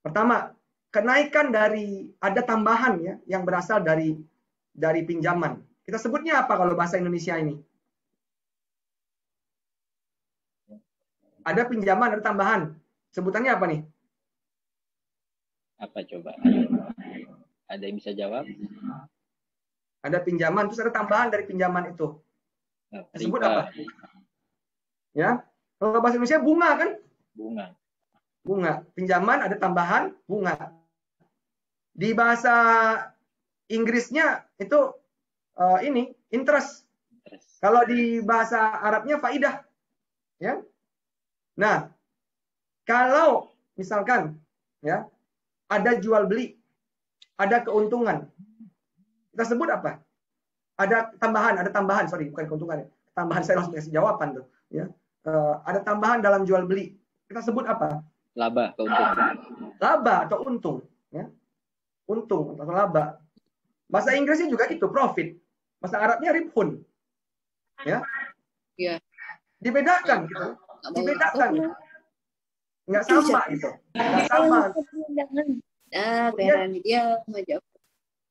Pertama, kenaikan ada tambahan ya yang berasal dari pinjaman. Kita sebutnya apa kalau bahasa Indonesia ini? Ada pinjaman, ada tambahan. Sebutannya apa nih? Apa coba? Ada yang bisa jawab? Ada pinjaman, terus ada tambahan dari pinjaman itu. Disebut apa? Ya, kalau bahasa Indonesia bunga kan? Bunga. Pinjaman ada tambahan bunga. Di bahasa Inggrisnya itu ini interest. Kalau di bahasa Arabnya faidah. Ya. Nah, kalau misalkan ya ada jual beli, ada keuntungan, kita sebut apa? Ada tambahan, sorry, bukan keuntungan. Tambahan saya langsung kasih jawaban tuh. Ya. Ada tambahan dalam jual beli. Kita sebut apa? Laba, keuntungan. Laba atau untung. Ya. Untung atau laba. Bahasa Inggrisnya juga gitu, profit. Bahasa Arabnya ribhun. Ya. Iya. Dibedakan gitu. Dibedakan. Nggak sama gitu. Nggak sama.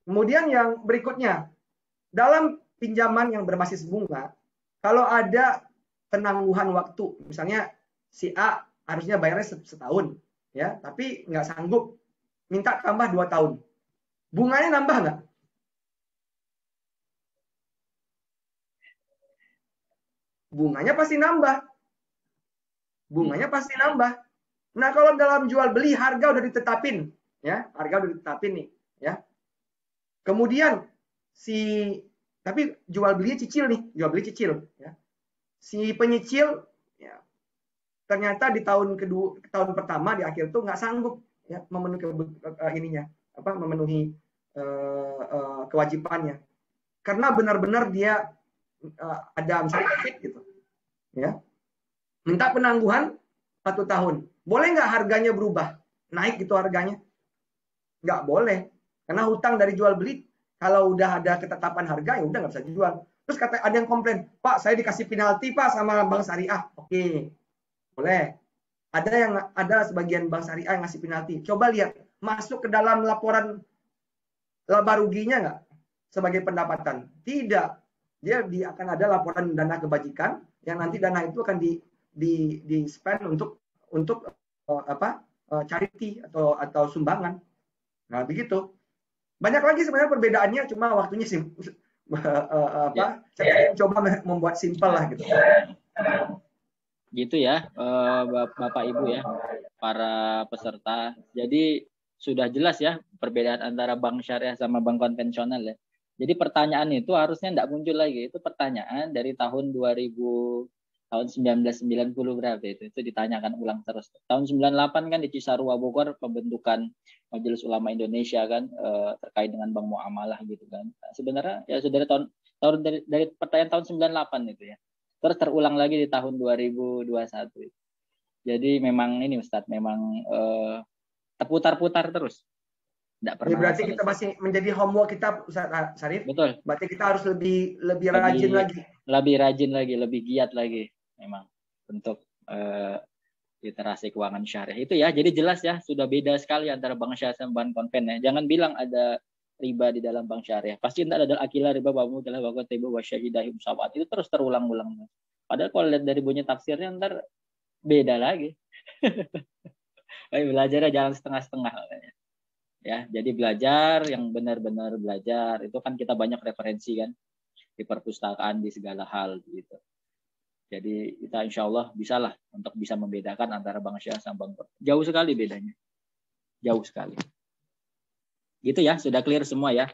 Kemudian yang berikutnya, dalam pinjaman yang berbasis bunga, kalau ada penangguhan waktu, misalnya si A harusnya bayarnya setahun, ya, tapi nggak sanggup, minta tambah 2 tahun. Bunganya nambah nggak? Bunganya pasti nambah. Bunganya pasti nambah. Nah, kalau dalam jual beli harga udah ditetapin, ya, harga udah ditetapin nih, ya. Kemudian tapi jual beli cicil nih, jual beli cicil, ya. Si penyicil, ya, ternyata di tahun pertama di akhir itu nggak sanggup, ya, memenuhi kewajibannya, karena benar-benar dia ada misalnya COVID gitu, ya, minta penangguhan 1 tahun. Boleh nggak harganya berubah, naik gitu harganya? Nggak boleh, karena hutang dari jual beli kalau udah ada ketetapan harga ya udah nggak bisa dijual. Terus ada yang komplain, Pak, saya dikasih penalti Pak sama Bank Syariah. Oke, boleh. Ada sebagian Bank Syariah yang ngasih penalti. Coba lihat, masuk ke dalam laporan laba ruginya nggak sebagai pendapatan? Tidak. Dia akan ada laporan dana kebajikan yang nanti dana itu akan di spend untuk charity atau sumbangan. Nah, begitu. Banyak lagi sebenarnya perbedaannya, cuma waktunya saya coba membuat simpel lah gitu. Gitu ya, Bapak Ibu ya, para peserta. Jadi sudah jelas ya perbedaan antara bank syariah sama bank konvensional ya. Jadi pertanyaan itu harusnya tidak muncul lagi. Itu pertanyaan dari tahun 1990 berapa itu ditanyakan ulang terus. Tahun 98 kan di Cisarua Bogor pembentukan Majelis Ulama Indonesia kan terkait dengan bank muamalah gitu kan. Nah, sebenarnya ya sudah dari pertanyaan tahun 98 itu ya. Terus terulang lagi di tahun 2021. Jadi memang ini Ustadz memang terputar-putar terus. Berarti kita masih menjadi homework kita, Ustaz Syarif. Betul. Berarti kita harus lebih rajin lagi. Lebih rajin lagi, lebih giat lagi memang untuk literasi keuangan syariah itu ya. Jadi jelas ya, sudah beda sekali antara bank syariah dan bank konven ya. Jangan bilang ada riba di dalam bank syariah. Pasti ntar ada akilah riba bamu telah waktu tiba wasyahidahim sawat. Itu terus terulang-ulang. Padahal kalau lihat dari bunyi tafsirnya ntar beda lagi. Belajarnya jalan setengah-setengah katanya. Ya, jadi belajar yang benar-benar belajar itu kan kita banyak referensi kan di perpustakaan di segala hal gitu. Jadi kita insya Allah bisalah untuk bisa membedakan antara bank syariah sama bank konven. Jauh sekali bedanya, jauh sekali. Gitu ya, sudah clear semua ya.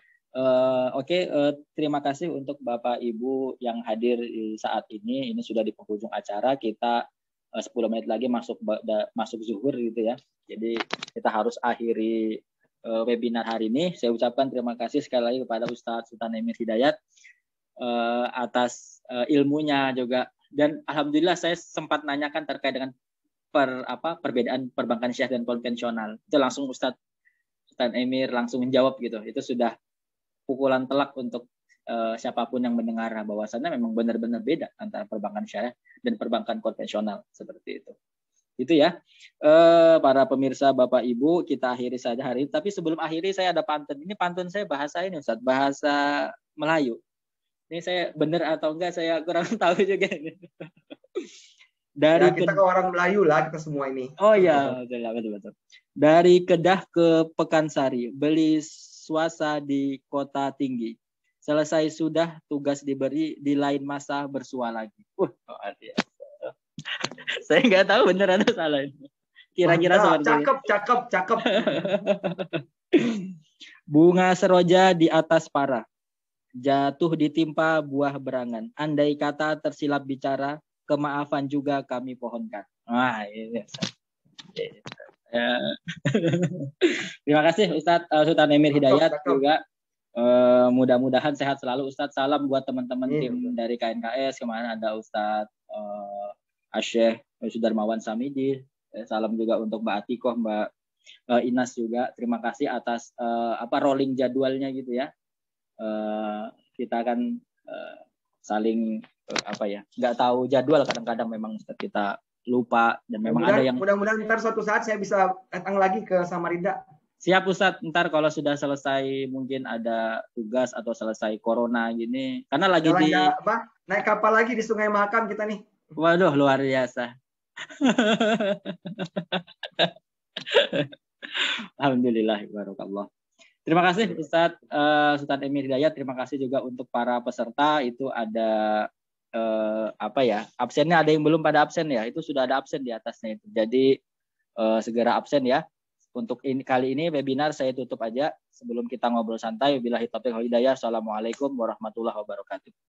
Oke, terima kasih untuk Bapak Ibu yang hadir di saat ini. Ini sudah di penghujung acara, kita 10 menit lagi masuk zuhur gitu ya. Jadi kita harus akhiri webinar hari ini. Saya ucapkan terima kasih sekali lagi kepada Ustadz Sultan Emir Hidayat atas ilmunya juga, dan alhamdulillah saya sempat nanyakan terkait dengan perbedaan perbankan syariah dan konvensional. Itu langsung Ustadz Sultan Emir langsung menjawab gitu. Itu sudah pukulan telak untuk siapapun yang mendengar bahwasannya memang benar-benar beda antara perbankan syariah dan perbankan konvensional seperti itu. Itu ya, para pemirsa Bapak Ibu, kita akhiri saja hari ini. Tapi sebelum akhiri saya ada pantun. Ini pantun saya bahasa ini Ustaz, bahasa Melayu. Ini saya benar atau enggak saya kurang tahu juga. Dari ya, kita kan orang Melayu lah, kita semua ini. Oh ya, betul. Dari Kedah ke Pekansari, beli swasta di kota tinggi. Selesai sudah tugas diberi, di lain masa bersua lagi. Saya nggak tahu bener atau salah. Kira-kira seperti itu. Cakep. Bunga seroja di atas para, jatuh ditimpa buah berangan. Andai kata tersilap bicara, kemaafan juga kami pohonkan. Wah, ini. Ya. Terima kasih Ustadz Sultan Emir Hidayat juga. Mudah-mudahan sehat selalu Ustadz. Salam buat teman-teman tim dari KNKS. Kemarin ada Ustadz Asyeh Sudarmawan Samidi. Salam juga untuk Mbak Atikoh, Mbak Inas juga. Terima kasih atas rolling jadwalnya gitu ya. Kita akan saling nggak tahu jadwal, kadang-kadang memang kita lupa dan memang ada yang. Mudah-mudahan ntar suatu saat saya bisa datang lagi ke Samarinda. Siap Ustadz, ntar kalau sudah selesai mungkin ada tugas atau selesai corona gini, karena lagi naik kapal lagi di Sungai Mahakam kita nih. Waduh, luar biasa. Alhamdulillah, barakallah. Terima kasih Ustadz Sultan Emir Hidayat. Terima kasih juga untuk para peserta. Itu ada absennya, ada yang belum pada absen ya. Itu sudah ada absen di atasnya itu. Jadi segera absen ya. Untuk kali ini webinar saya tutup aja sebelum kita ngobrol santai. Wabillahi taufiq wal hidayah. Assalamualaikum warahmatullahi wabarakatuh.